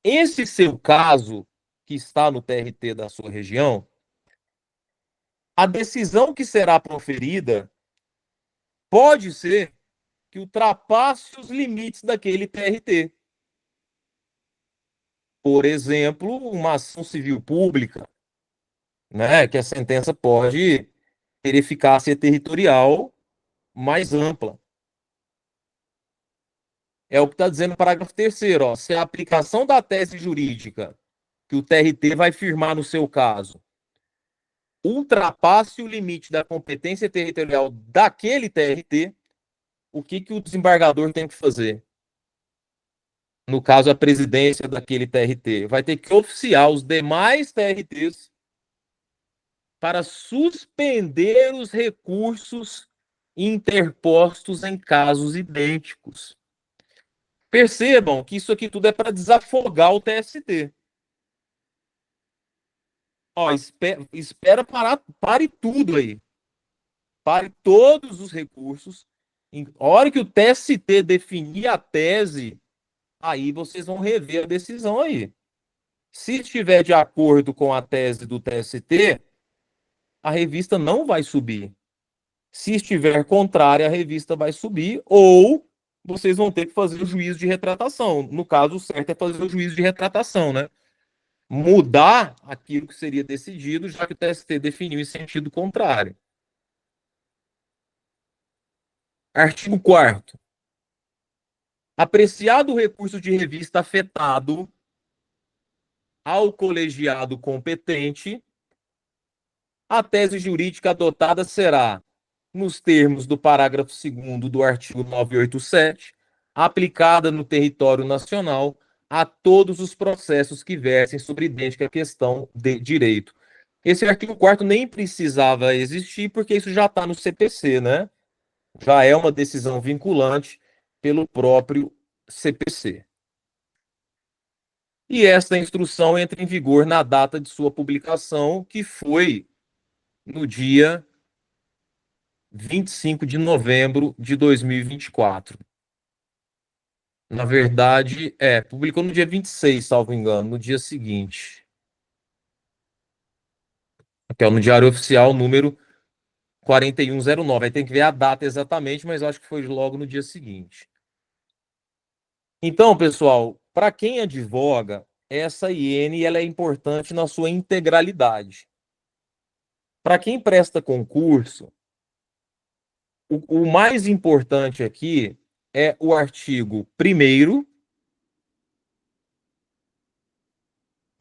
Esse seu caso, que está no TRT da sua região, a decisão que será proferida pode ser que ultrapasse os limites daquele TRT. Por exemplo, uma ação civil pública, né, que a sentença pode ter eficácia territorial mais ampla. É o que está dizendo o parágrafo 3º. Ó, se a aplicação da tese jurídica que o TRT vai firmar no seu caso ultrapasse o limite da competência territorial daquele TRT, o que o desembargador tem que fazer? No caso, a presidência daquele TRT vai ter que oficiar os demais TRTs para suspender os recursos interpostos em casos idênticos. Percebam que isso aqui tudo é para desafogar o TST. Ó, espera parar, pare tudo aí. Pare todos os recursos. A hora que o TST definir a tese, aí vocês vão rever a decisão aí. Se estiver de acordo com a tese do TST, a revista não vai subir. Se estiver contrária, a revista vai subir, ou vocês vão ter que fazer o juízo de retratação. No caso, o certo é fazer o juízo de retratação, né? Mudar aquilo que seria decidido, já que o TST definiu em sentido contrário. Artigo 4º. Apreciado o recurso de revista afetado ao colegiado competente, a tese jurídica adotada será, nos termos do parágrafo 2º do artigo 987, aplicada no território nacional a todos os processos que versem sobre idêntica questão de direito. Esse artigo 4º nem precisava existir, porque isso já está no CPC, né? Já é uma decisão vinculante pelo próprio CPC. E esta instrução entra em vigor na data de sua publicação, que foi no dia 25 de novembro de 2024. Na verdade, publicou no dia 26, salvo engano, no dia seguinte. Aqui, ó, no Diário Oficial, número 4109. Aí tem que ver a data exatamente, mas eu acho que foi logo no dia seguinte. Então, pessoal, para quem advoga, essa IN ela é importante na sua integralidade. Para quem presta concurso, o mais importante aqui é o artigo 1º,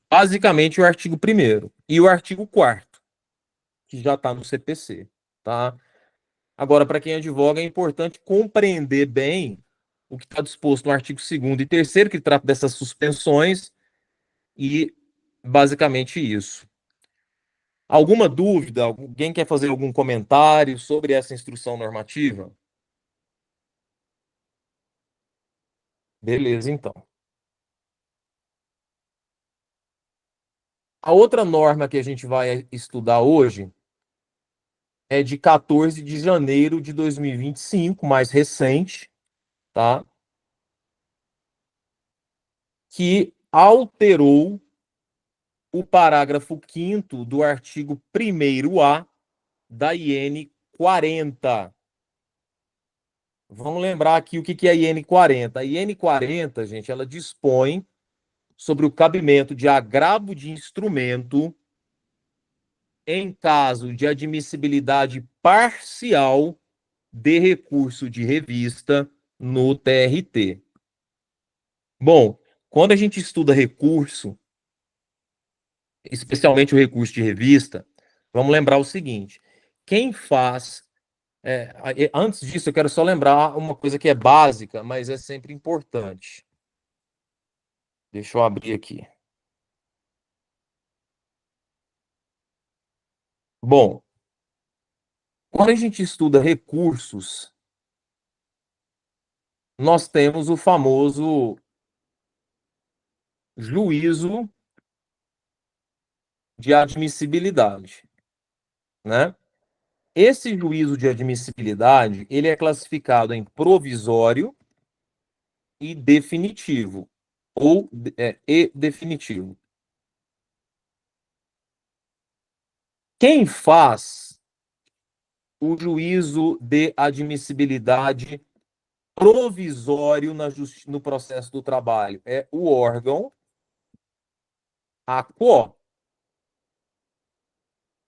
basicamente o artigo 1º, e o artigo 4º, que já está no CPC, tá? Agora, para quem advoga, é importante compreender bem o que está disposto no artigo 2º e 3º, que trata dessas suspensões, e basicamente isso. Alguma dúvida? Alguém quer fazer algum comentário sobre essa instrução normativa? Beleza, então. A outra norma que a gente vai estudar hoje é de 14 de janeiro de 2025, mais recente, tá? Que alterou o parágrafo 5º do artigo 1º-A da IN 40. Vamos lembrar aqui o que é a IN 40. A IN 40, gente, ela dispõe sobre o cabimento de agravo de instrumento em caso de admissibilidade parcial de recurso de revista no TRT. Bom, quando a gente estuda recurso, especialmente o recurso de revista, vamos lembrar o seguinte: quem faz. Antes disso, eu quero só lembrar uma coisa que é básica, mas é sempre importante. Deixa eu abrir aqui. Bom, quando a gente estuda recursos, nós temos o famoso juízo de admissibilidade, né? Esse juízo de admissibilidade, ele é classificado em provisório e definitivo, ou e definitivo. Quem faz o juízo de admissibilidade provisório no processo do trabalho é o órgão ACO.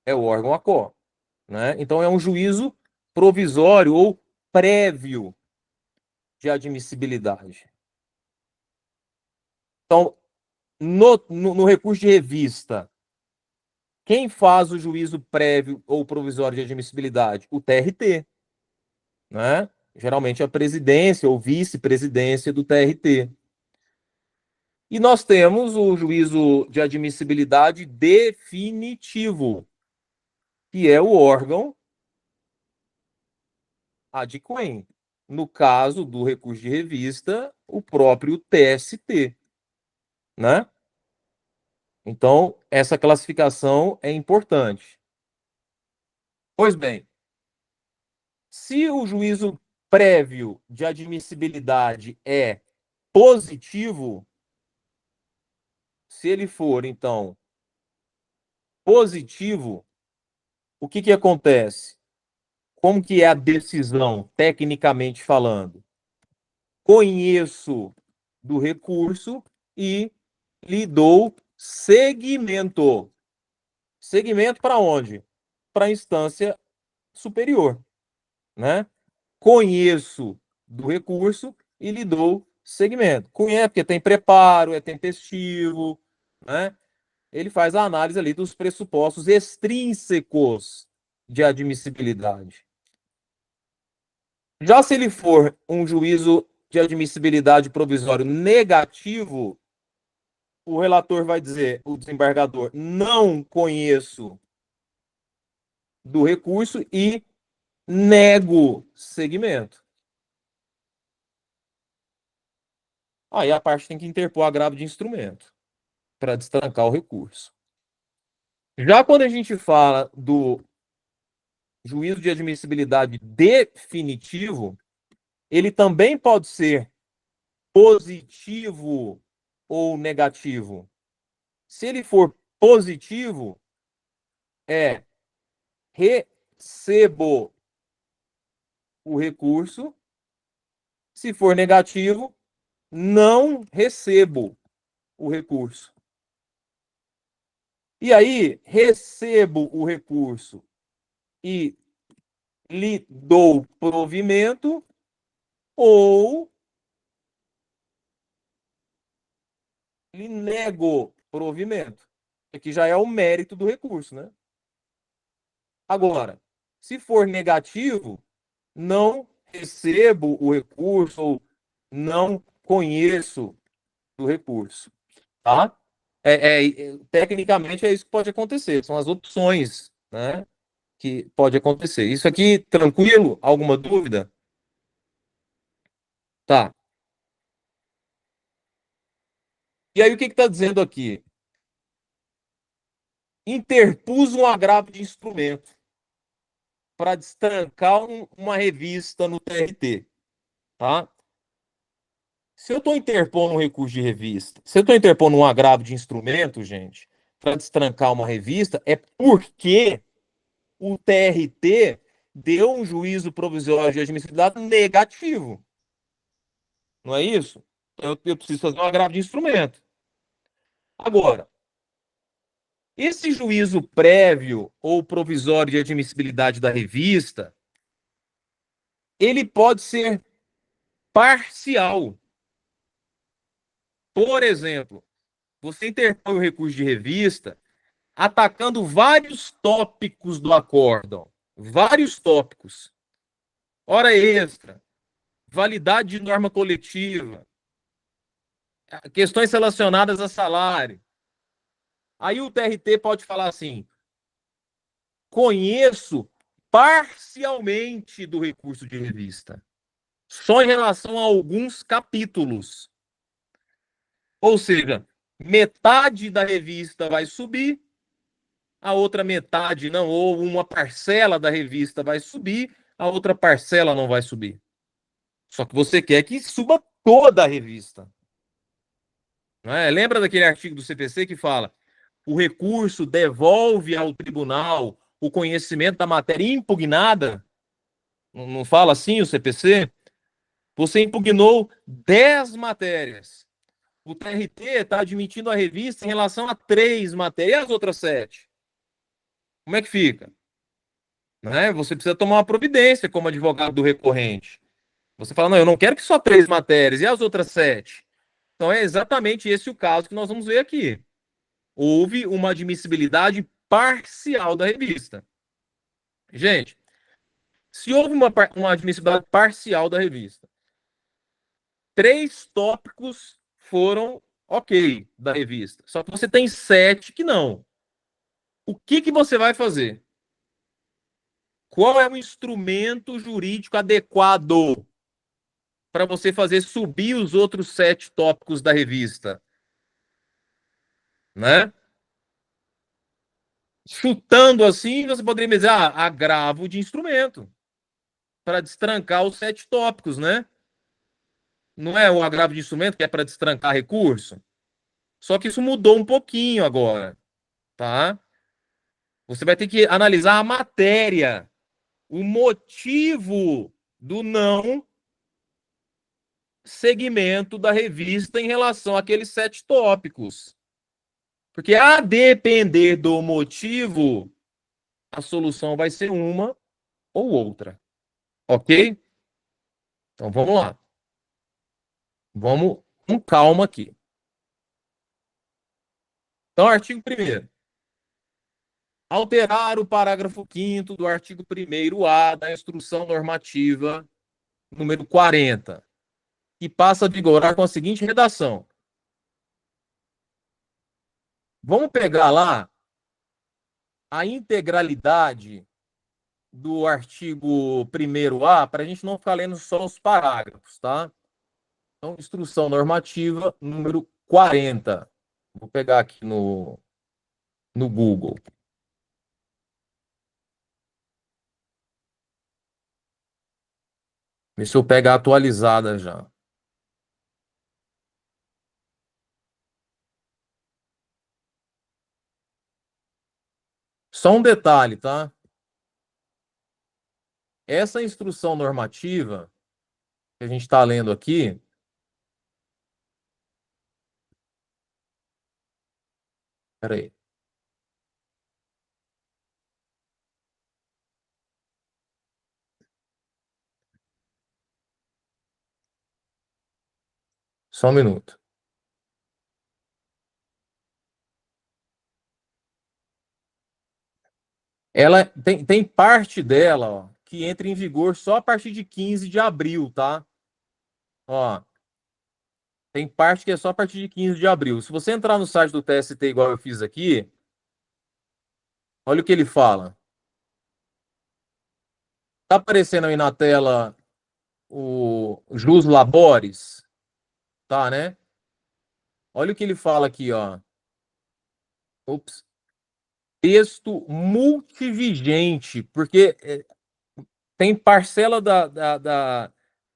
É o órgão ACO, né? Então é um juízo provisório ou prévio de admissibilidade. Então, no recurso de revista, quem faz o juízo prévio ou provisório de admissibilidade? O TRT, né? Geralmente a presidência ou vice-presidência do TRT. E nós temos o juízo de admissibilidade definitivo, que é o órgão adquem. No caso do recurso de revista, o próprio TST, né? Então, essa classificação é importante. Pois bem, se o juízo prévio de admissibilidade é positivo, se ele for, então, positivo, o que acontece? Como que é a decisão, tecnicamente falando? Conheço do recurso e lhe dou seguimento. Seguimento para onde? Para a instância superior, né? Conheço do recurso e lhe dou seguimento. Conhece porque tem preparo, é tempestivo, né? Ele faz a análise ali dos pressupostos extrínsecos de admissibilidade. Já se ele for um juízo de admissibilidade provisório negativo, o relator vai dizer, o desembargador, não conheço do recurso e nego seguimento. Aí a parte tem que interpor agravo de instrumento para destrancar o recurso. Já quando a gente fala do juízo de admissibilidade definitivo, ele também pode ser positivo ou negativo? Se ele for positivo, é recebo o recurso. Se for negativo, não recebo o recurso. E aí, recebo o recurso e lhe dou provimento ou lhe nego provimento. Aqui já é o mérito do recurso, né? Agora, se for negativo, não recebo o recurso ou não conheço do recurso, tá? Tecnicamente é isso que pode acontecer, são as opções, né, que pode acontecer. Isso aqui, tranquilo? Alguma dúvida? Tá. E aí o que está dizendo aqui? Interpus um agravo de instrumento para destrancar uma revista no TRT, tá? Se eu estou interpondo um recurso de revista, se eu estou interpondo um agravo de instrumento, gente, para destrancar uma revista, é porque o TRT deu um juízo provisório de admissibilidade negativo. Não é isso? Eu preciso fazer um agravo de instrumento. Agora, esse juízo prévio ou provisório de admissibilidade da revista, ele pode ser parcial. Por exemplo, você interpõe o recurso de revista atacando vários tópicos do acórdão. Vários tópicos. Hora extra, validade de norma coletiva, questões relacionadas a salário. Aí o TRT pode falar assim: conheço parcialmente do recurso de revista, só em relação a alguns capítulos. Ou seja, metade da revista vai subir, a outra metade não, ou uma parcela da revista vai subir, a outra parcela não vai subir. Só que você quer que suba toda a revista. Não é? Lembra daquele artigo do CPC que fala: o recurso devolve ao tribunal o conhecimento da matéria impugnada? Não fala assim o CPC? Você impugnou 10 matérias. O TRT está admitindo a revista em relação a 3 matérias. E as outras 7? Como é que fica? Né? Você precisa tomar uma providência como advogado do recorrente. Você fala: não, eu não quero que só 3 matérias. E as outras 7? Então é exatamente esse o caso que nós vamos ver aqui. Houve uma admissibilidade parcial da revista. Gente, se houve uma admissibilidade parcial da revista, 3 tópicos foram ok da revista. Só que você tem 7 que não. O que você vai fazer? Qual é o instrumento jurídico adequado para você fazer subir os outros 7 tópicos da revista? Né? Chutando assim, você poderia me dizer, agravo de instrumento para destrancar os 7 tópicos, né? Não é o agravo de instrumento que é para destrancar recurso? Só que isso mudou um pouquinho agora, tá? Você vai ter que analisar a matéria, o motivo do não segmento da revista em relação àqueles 7 tópicos. Porque a depender do motivo, a solução vai ser uma ou outra. Ok? Então vamos lá. Vamos com calma aqui. Então, artigo 1º. Alterar o parágrafo 5º do artigo 1º-A da Instrução Normativa número 40, que passa a vigorar com a seguinte redação. Vamos pegar lá a integralidade do artigo 1º-A para a gente não ficar lendo só os parágrafos, tá? Então, Instrução Normativa número 40. Vou pegar aqui no Google. Ver se eu pegar atualizada já. Só um detalhe, tá? Essa instrução normativa que a gente está lendo aqui, peraí, só um minuto. Ela tem parte dela, ó, que entra em vigor só a partir de 15 de abril, tá? Ó, tem parte que é só a partir de 15 de abril. Se você entrar no site do TST igual eu fiz aqui, olha o que ele fala. Tá aparecendo aí na tela o Jus Labores, tá, né? Olha o que ele fala aqui, ó. Ops. Texto multivigente, porque tem parcela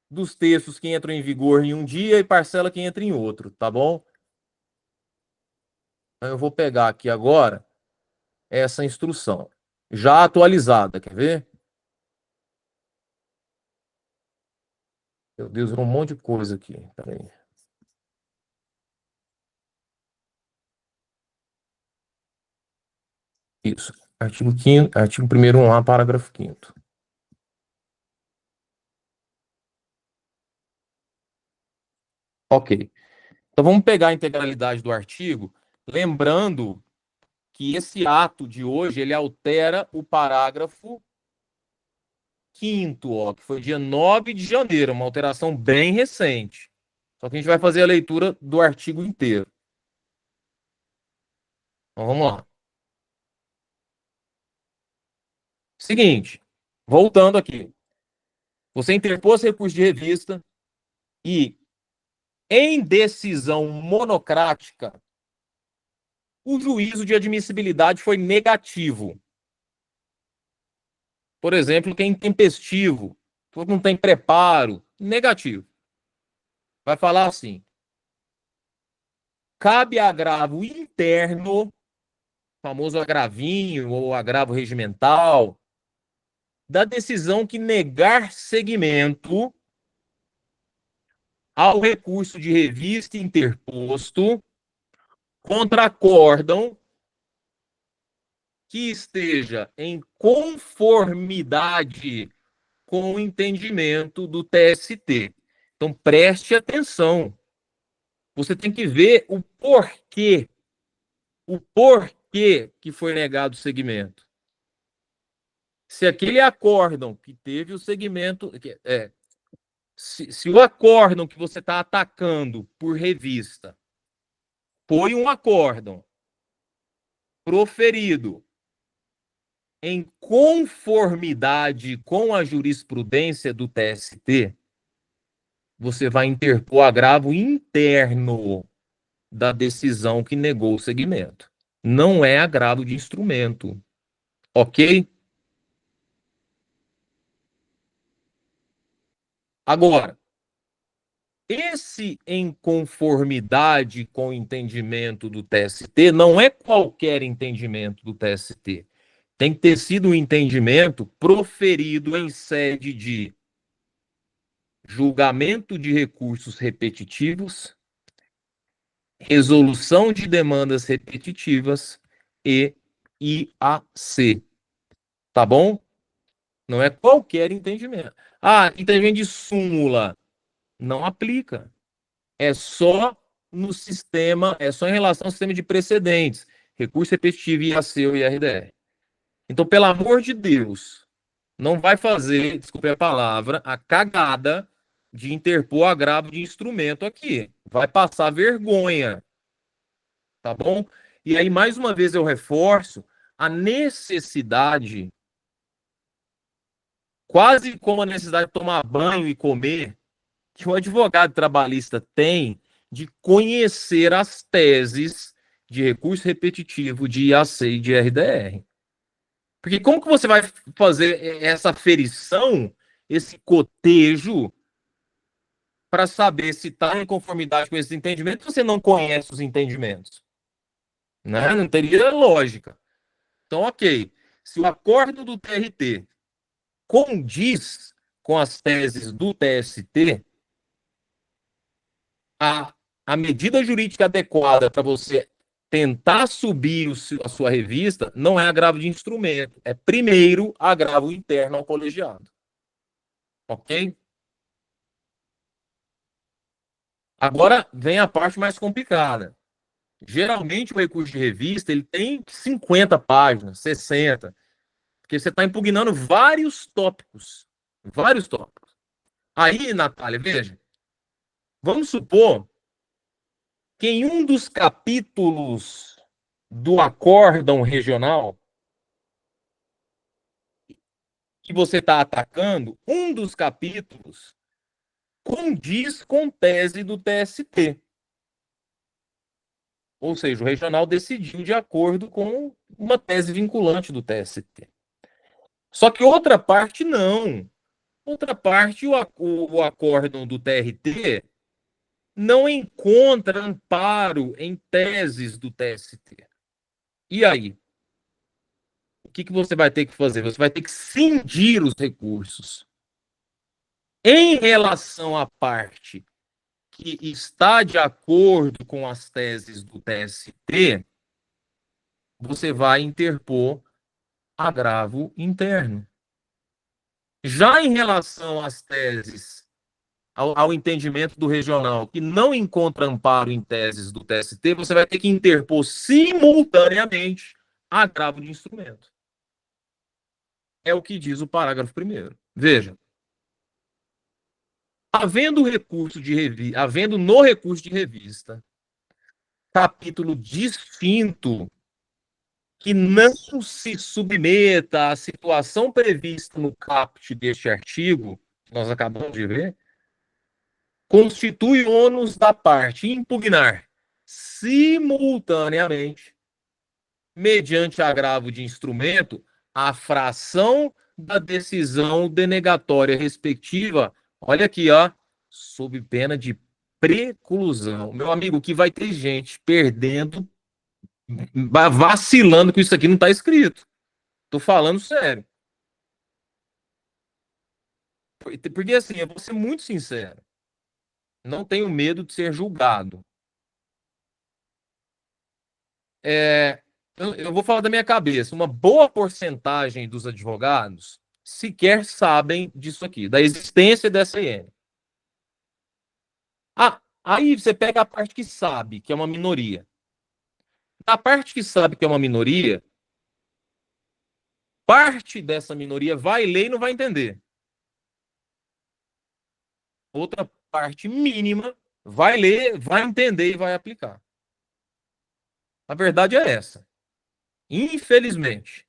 dos textos que entram em vigor em um dia e parcela que entra em outro, tá bom? Então eu vou pegar aqui agora essa instrução, já atualizada, quer ver? Meu Deus, um monte de coisa aqui. Peraí. Isso. Artigo 5º, artigo 1º A, parágrafo 5º. Ok. Então vamos pegar a integralidade do artigo, lembrando que esse ato de hoje ele altera o parágrafo 5º, ó, que foi dia 9 de janeiro, uma alteração bem recente. Só que a gente vai fazer a leitura do artigo inteiro. Então vamos lá. Seguinte, voltando aqui. Você interpôs recurso de revista e, em decisão monocrática, o juízo de admissibilidade foi negativo. Por exemplo, quem intempestivo, não tem preparo, negativo. Vai falar assim: cabe agravo interno, famoso agravinho ou agravo regimental, da decisão que negar seguimento ao recurso de revista interposto contra acórdão que esteja em conformidade com o entendimento do TST. Então preste atenção. Você tem que ver o porquê que foi negado o segmento. Se aquele acórdão que teve o segmento, se o acórdão que você está atacando por revista foi um acórdão proferido em conformidade com a jurisprudência do TST, você vai interpor agravo interno da decisão que negou o segmento. Não é agravo de instrumento. Ok? Agora, esse em conformidade com o entendimento do TST não é qualquer entendimento do TST. Tem que ter sido um entendimento proferido em sede de julgamento de recursos repetitivos, resolução de demandas repetitivas e IAC. Tá bom? Não é qualquer entendimento. Ah, entendimento de súmula. Não aplica. É só no sistema, é só em relação ao sistema de precedentes. Recurso repetitivo, IAC ou IRDR. Então, pelo amor de Deus, não vai fazer, desculpe a palavra, a cagada de interpor agravo de instrumento aqui. Vai passar vergonha, tá bom? E aí, mais uma vez, eu reforço a necessidade, quase como a necessidade de tomar banho e comer, que o advogado trabalhista tem de conhecer as teses de recurso repetitivo de IAC e de RDR. Porque como que você vai fazer essa aferição, esse cotejo, para saber se está em conformidade com esses entendimentos, se você não conhece os entendimentos? Né? Não teria lógica. Então, ok. Se o acórdão do TRT condiz com as teses do TST, a, a medida jurídica adequada para você tentar subir a sua revista não é agravo de instrumento, é primeiro agravo interno ao colegiado. Ok? Agora vem a parte mais complicada. Geralmente o recurso de revista ele tem 50 páginas, 60, porque você está impugnando vários tópicos. Vários tópicos. Aí, Natália, veja, vamos supor que em um dos capítulos do acórdão regional que você está atacando, um dos capítulos condiz com tese do TST. Ou seja, o regional decidiu de acordo com uma tese vinculante do TST. Só que outra parte não. Outra parte, o acórdão do TRT não encontra amparo em teses do TST. E aí? O que você vai ter que fazer? Você vai ter que cindir os recursos. Em relação à parte que está de acordo com as teses do TST, você vai interpor agravo interno. Já em relação às teses, ao entendimento do regional, que não encontra amparo em teses do TST, você vai ter que interpor simultaneamente agravo de instrumento. É o que diz o parágrafo 1º. Veja, havendo no recurso de revista capítulo distinto que não se submeta à situação prevista no caput deste artigo, que nós acabamos de ver, constitui ônus da parte impugnar simultaneamente, mediante agravo de instrumento, a fração da decisão denegatória respectiva. Olha aqui, ó, sob pena de preclusão. Meu amigo, que vai ter gente perdendo, vacilando com isso aqui não está escrito. Tô falando sério. Porque assim, eu vou ser muito sincero. Não tenho medo de ser julgado. Eu vou falar da minha cabeça. Uma boa porcentagem dos advogados sequer sabem disso aqui, da existência dessa IN. Ah, aí você pega a parte que sabe, que é uma minoria. A parte que sabe que é uma minoria, parte dessa minoria vai ler e não vai entender. Outra parte mínima vai ler, vai entender e vai aplicar. A verdade é essa. Infelizmente,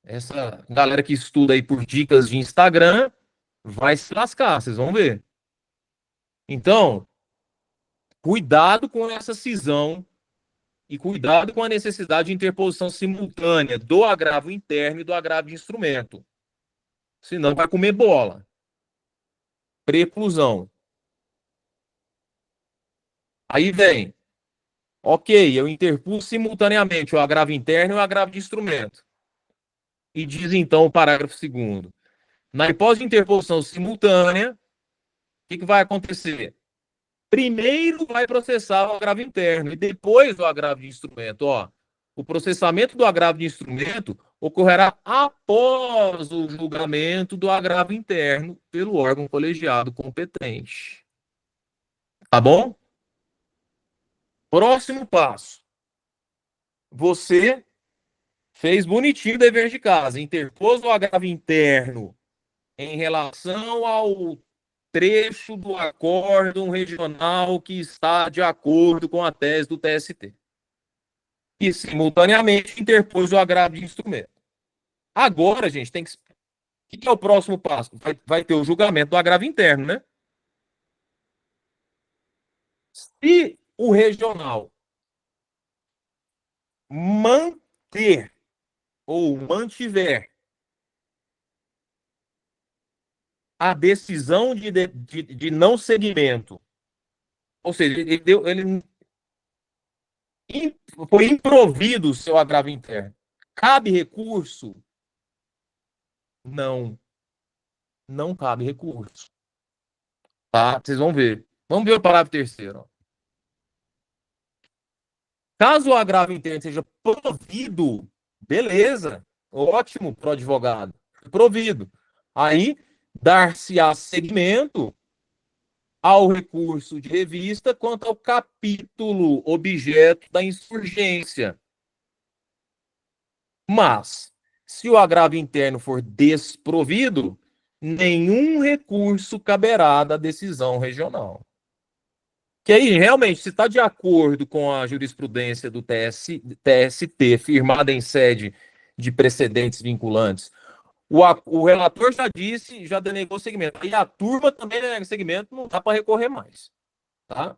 essa galera que estuda aí por dicas de Instagram vai se lascar, vocês vão ver. Então, cuidado com essa cisão e cuidado com a necessidade de interposição simultânea do agravo interno e do agravo de instrumento. Senão vai comer bola. Preclusão. Aí vem, ok, eu interpus simultaneamente o agravo interno e o agravo de instrumento. E diz então o parágrafo 2º. Na hipótese de interposição simultânea, o que vai acontecer? Primeiro vai processar o agravo interno e depois o agravo de instrumento. Ó, o processamento do agravo de instrumento ocorrerá após o julgamento do agravo interno pelo órgão colegiado competente. Tá bom? Próximo passo. Você fez bonitinho o dever de casa, interpôs o agravo interno em relação ao trecho do acórdão regional que está de acordo com a tese do TST. E, simultaneamente, interpôs o agravo de instrumento. Agora, gente, tem que. O que é o próximo passo? Vai ter o julgamento do agravo interno, né? Se o regional manter ou mantiver a decisão de não seguimento, ou seja, ele foi improvido o seu agravo interno. Cabe recurso? Não, não cabe recurso. Tá? Vocês vão ver. Vamos ver o parágrafo terceiro. Ó. Caso o agravo interno seja provido, beleza, ótimo para o advogado, provido. Aí, dar-se-á seguimento ao recurso de revista quanto ao capítulo objeto da insurgência. Mas, se o agravo interno for desprovido, nenhum recurso caberá da decisão regional. Que aí, realmente, se está de acordo com a jurisprudência do TST, firmada em sede de precedentes vinculantes, o relator já disse, já denegou segmento. E a turma também denega segmento, não dá para recorrer mais. Tá?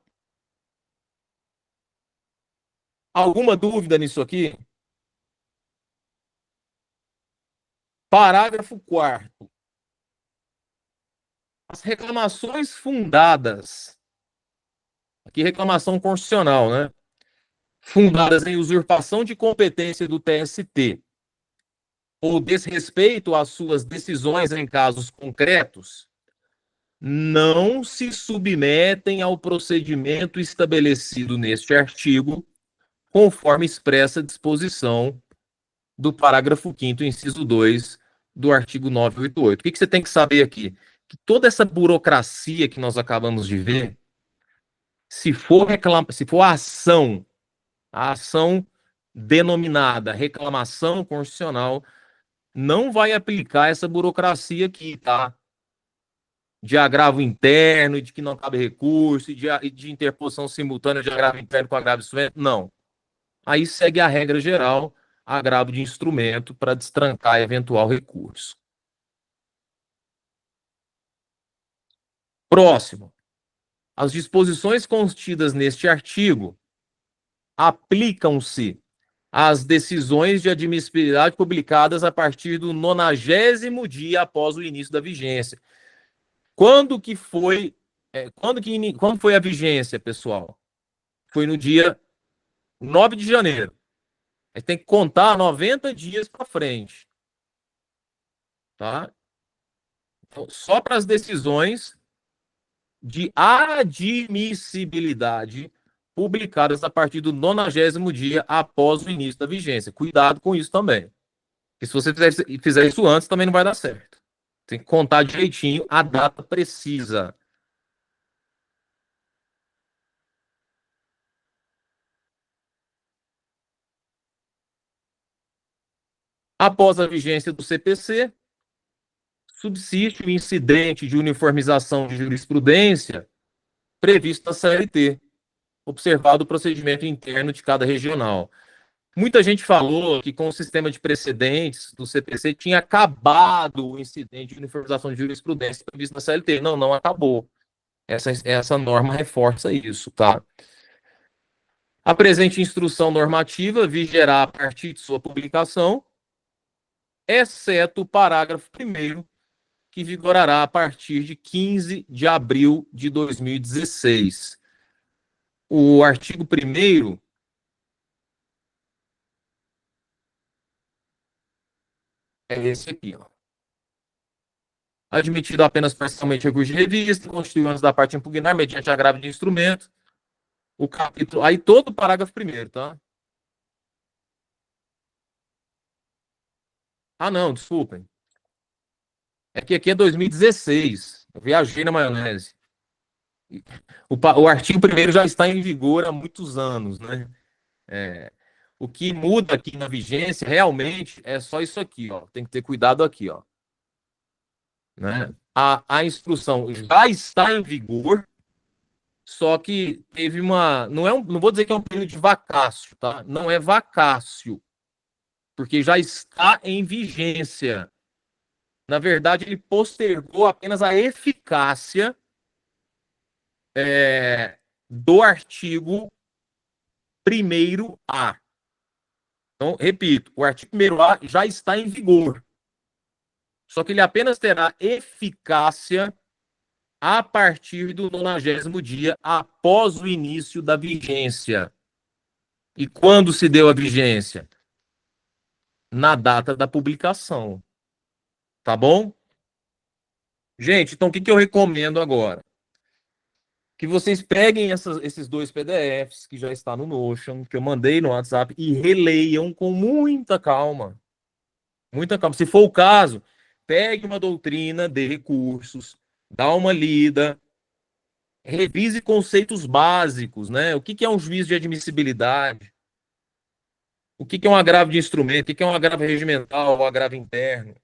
Alguma dúvida nisso aqui? Parágrafo 4º. As reclamações fundadas, aqui reclamação constitucional, né? Fundadas em usurpação de competência do TST ou desrespeito às suas decisões em casos concretos, não se submetem ao procedimento estabelecido neste artigo, conforme expressa a disposição do parágrafo 5º, inciso 2 do artigo 988. O que você tem que saber aqui? Que toda essa burocracia que nós acabamos de ver, se for a ação denominada reclamação constitucional, não vai aplicar essa burocracia aqui, tá? De agravo interno, de que não cabe recurso, de interposição simultânea de agravo interno com agravo de instrumento. Não. Aí segue a regra geral, agravo de instrumento para destrancar eventual recurso. Próximo. As disposições contidas neste artigo aplicam-se às decisões de admissibilidade publicadas a partir do 90º dia após o início da vigência. Quando foi a vigência, pessoal? Foi no dia 9 de janeiro. A gente tem que contar 90 dias para frente. Tá? Então, só para as decisões de admissibilidade publicadas a partir do 90º dia após o início da vigência. Cuidado com isso também. Porque se você fizer isso antes, também não vai dar certo. Tem que contar direitinho a data precisa. Após a vigência do CPC, subsiste o incidente de uniformização de jurisprudência previsto na CLT, observado o procedimento interno de cada regional. Muita gente falou que com o sistema de precedentes do CPC tinha acabado o incidente de uniformização de jurisprudência previsto na CLT. Não, não acabou. Essa norma reforça isso, tá? A presente instrução normativa vigerá a partir de sua publicação, exceto o parágrafo 1º, que vigorará a partir de 15 de abril de 2016. O artigo 1º é esse aqui, ó. Admitido apenas parcialmente recurso de revista, constituindo da parte impugnar mediante agravo de instrumento. O capítulo, aí todo o parágrafo 1º, tá? Ah, não, desculpem. É que aqui é 2016. Eu viajei na maionese. O artigo 1º já está em vigor há muitos anos, né? O que muda aqui na vigência realmente é só isso aqui, ó. Tem que ter cuidado aqui, ó. Né? A instrução já está em vigor, só que teve uma. Não vou dizer que é um período de vacácio, tá? Não é vacácio, porque já está em vigência. Na verdade, ele postergou apenas a eficácia do artigo 1º-A. Então, repito, o artigo 1º-A já está em vigor. Só que ele apenas terá eficácia a partir do 90º dia após o início da vigência. E quando se deu a vigência? na data da publicação, tá bom? Gente, então o que eu recomendo agora? Que vocês peguem esses dois PDFs que já está no Notion, que eu mandei no WhatsApp, e releiam com muita calma. Muita calma. Se for o caso, pegue uma doutrina de recursos, dá uma lida, revise conceitos básicos, né? O que é um juízo de admissibilidade? O que é um agravo de instrumento? O que é um agravo regimental ou agravo interno?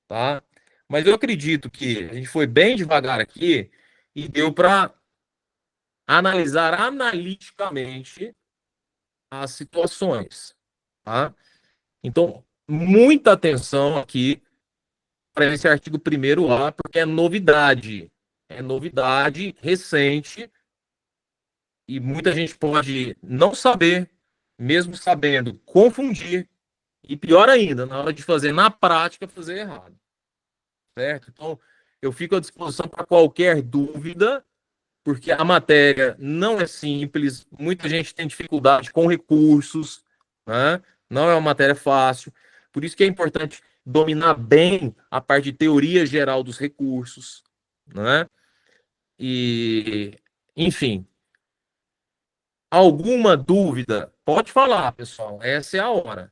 Tá? Mas eu acredito que a gente foi bem devagar aqui e deu para analisar analiticamente as situações, tá? Então, muita atenção aqui para esse artigo primeiro lá, porque é novidade recente e muita gente pode não saber, mesmo sabendo, confundir e pior ainda, na hora de fazer na prática, fazer errado, certo? Então, eu fico à disposição para qualquer dúvida, porque a matéria não é simples, muita gente tem dificuldade com recursos, né? Não é uma matéria fácil, por isso que é importante dominar bem a parte de teoria geral dos recursos, né? E, enfim, alguma dúvida, pode falar, pessoal, essa é a hora.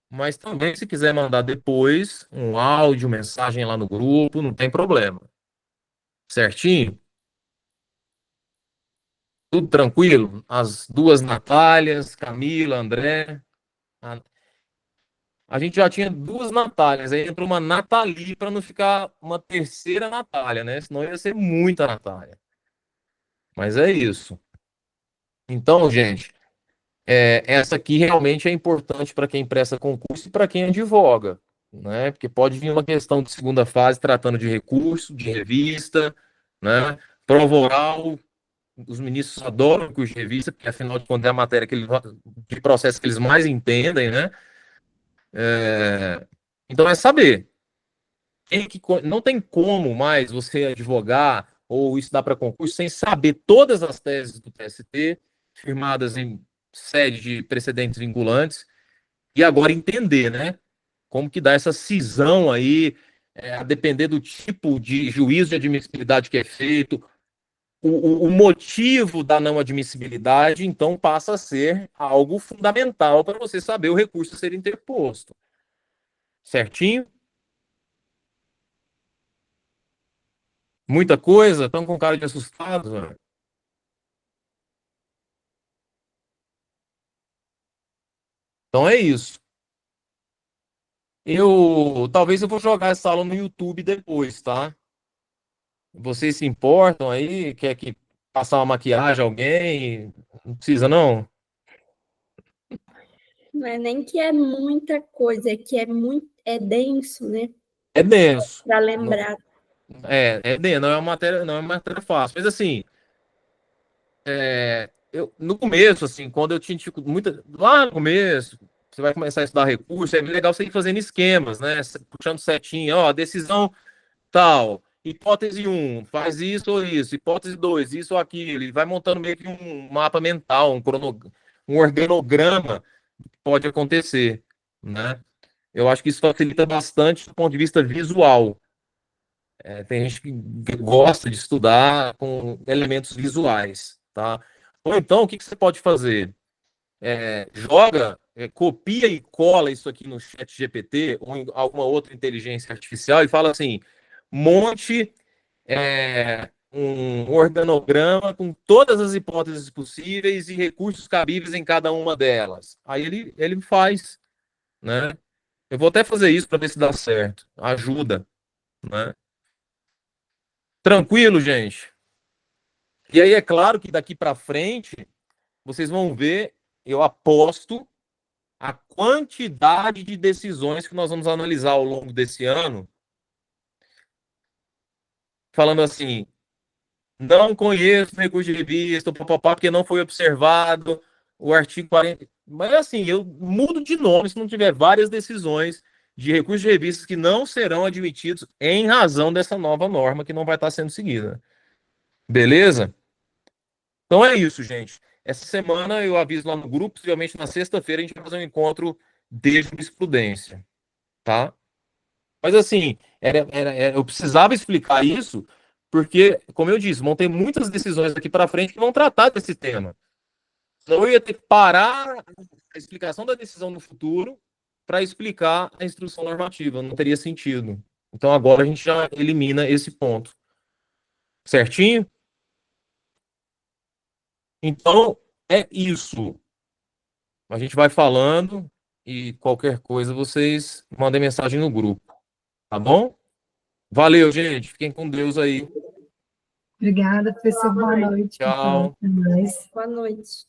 Mas também, se quiser mandar depois um áudio, mensagem lá no grupo, não tem problema. Certinho? Tudo tranquilo? As duas Natálias, Camila, André. A gente já tinha duas Natálias, aí entrou uma Nathalie para não ficar uma terceira Natália, né? Senão ia ser muita Natália. Mas é isso. Então, gente, essa aqui realmente é importante para quem presta concurso e para quem advoga, né? Porque pode vir uma questão de segunda fase tratando de recurso, de revista, né? Prova oral, os ministros adoram recurso de revista, porque afinal de contas é a matéria de processo que eles mais entendem, né? Então é saber. Não tem como mais você advogar ou estudar para concurso sem saber todas as teses do TST, firmadas em sede de precedentes vinculantes, e agora entender, né? Como que dá essa cisão aí, a depender do tipo de juízo de admissibilidade que é feito, o motivo da não admissibilidade, então, passa a ser algo fundamental para você saber o recurso a ser interposto. Certinho? Muita coisa? Estão com cara de assustados, velho. Então é isso. Talvez eu vou jogar essa aula no YouTube depois, tá? Vocês se importam aí? Quer que passar uma maquiagem a alguém? Não precisa, não? Não é nem que é muita coisa, é que é muito, é denso, né? É denso. Para Não, lembrar. é denso, não é uma matéria fácil. Mas assim, no começo, assim, quando eu tinha muita. Lá no começo, você vai começar a estudar recurso, é legal você ir fazendo esquemas, né? Puxando setinha, ó, decisão tal. Hipótese um faz isso ou isso. Hipótese 2 isso ou aquilo. Ele vai montando meio que um mapa mental, um organograma que pode acontecer, né? Eu acho que isso facilita bastante do ponto de vista visual. Tem gente que gosta de estudar com elementos visuais, tá? Ou então, o que você pode fazer? Copia e cola isso aqui no chat GPT ou em alguma outra inteligência artificial e fala assim, monte um organograma com todas as hipóteses possíveis e recursos cabíveis em cada uma delas. Aí ele faz, né? Eu vou até fazer isso para ver se dá certo. Ajuda, né? Tranquilo, gente? E aí é claro que daqui para frente vocês vão ver, eu aposto, a quantidade de decisões que nós vamos analisar ao longo desse ano, falando assim, não conheço recurso de revista, papapá, porque não foi observado o artigo 40. Mas assim, eu mudo de nome se não tiver várias decisões de recursos de revistas que não serão admitidos em razão dessa nova norma que não vai estar sendo seguida. Beleza? Então é isso, gente. Essa semana eu aviso lá no grupo, possivelmente na sexta-feira a gente vai fazer um encontro de jurisprudência, tá? Mas assim, eu precisava explicar isso, porque, como eu disse, vão ter muitas decisões daqui para frente que vão tratar desse tema. Então eu ia ter que parar a explicação da decisão no futuro para explicar a instrução normativa, não teria sentido. Então agora a gente já elimina esse ponto. Certinho? Então é isso. A gente vai falando e qualquer coisa vocês mandem mensagem no grupo, tá bom? Valeu, gente. Fiquem com Deus aí. Obrigada, professor. Boa noite. Tchau. Até mais. Boa noite.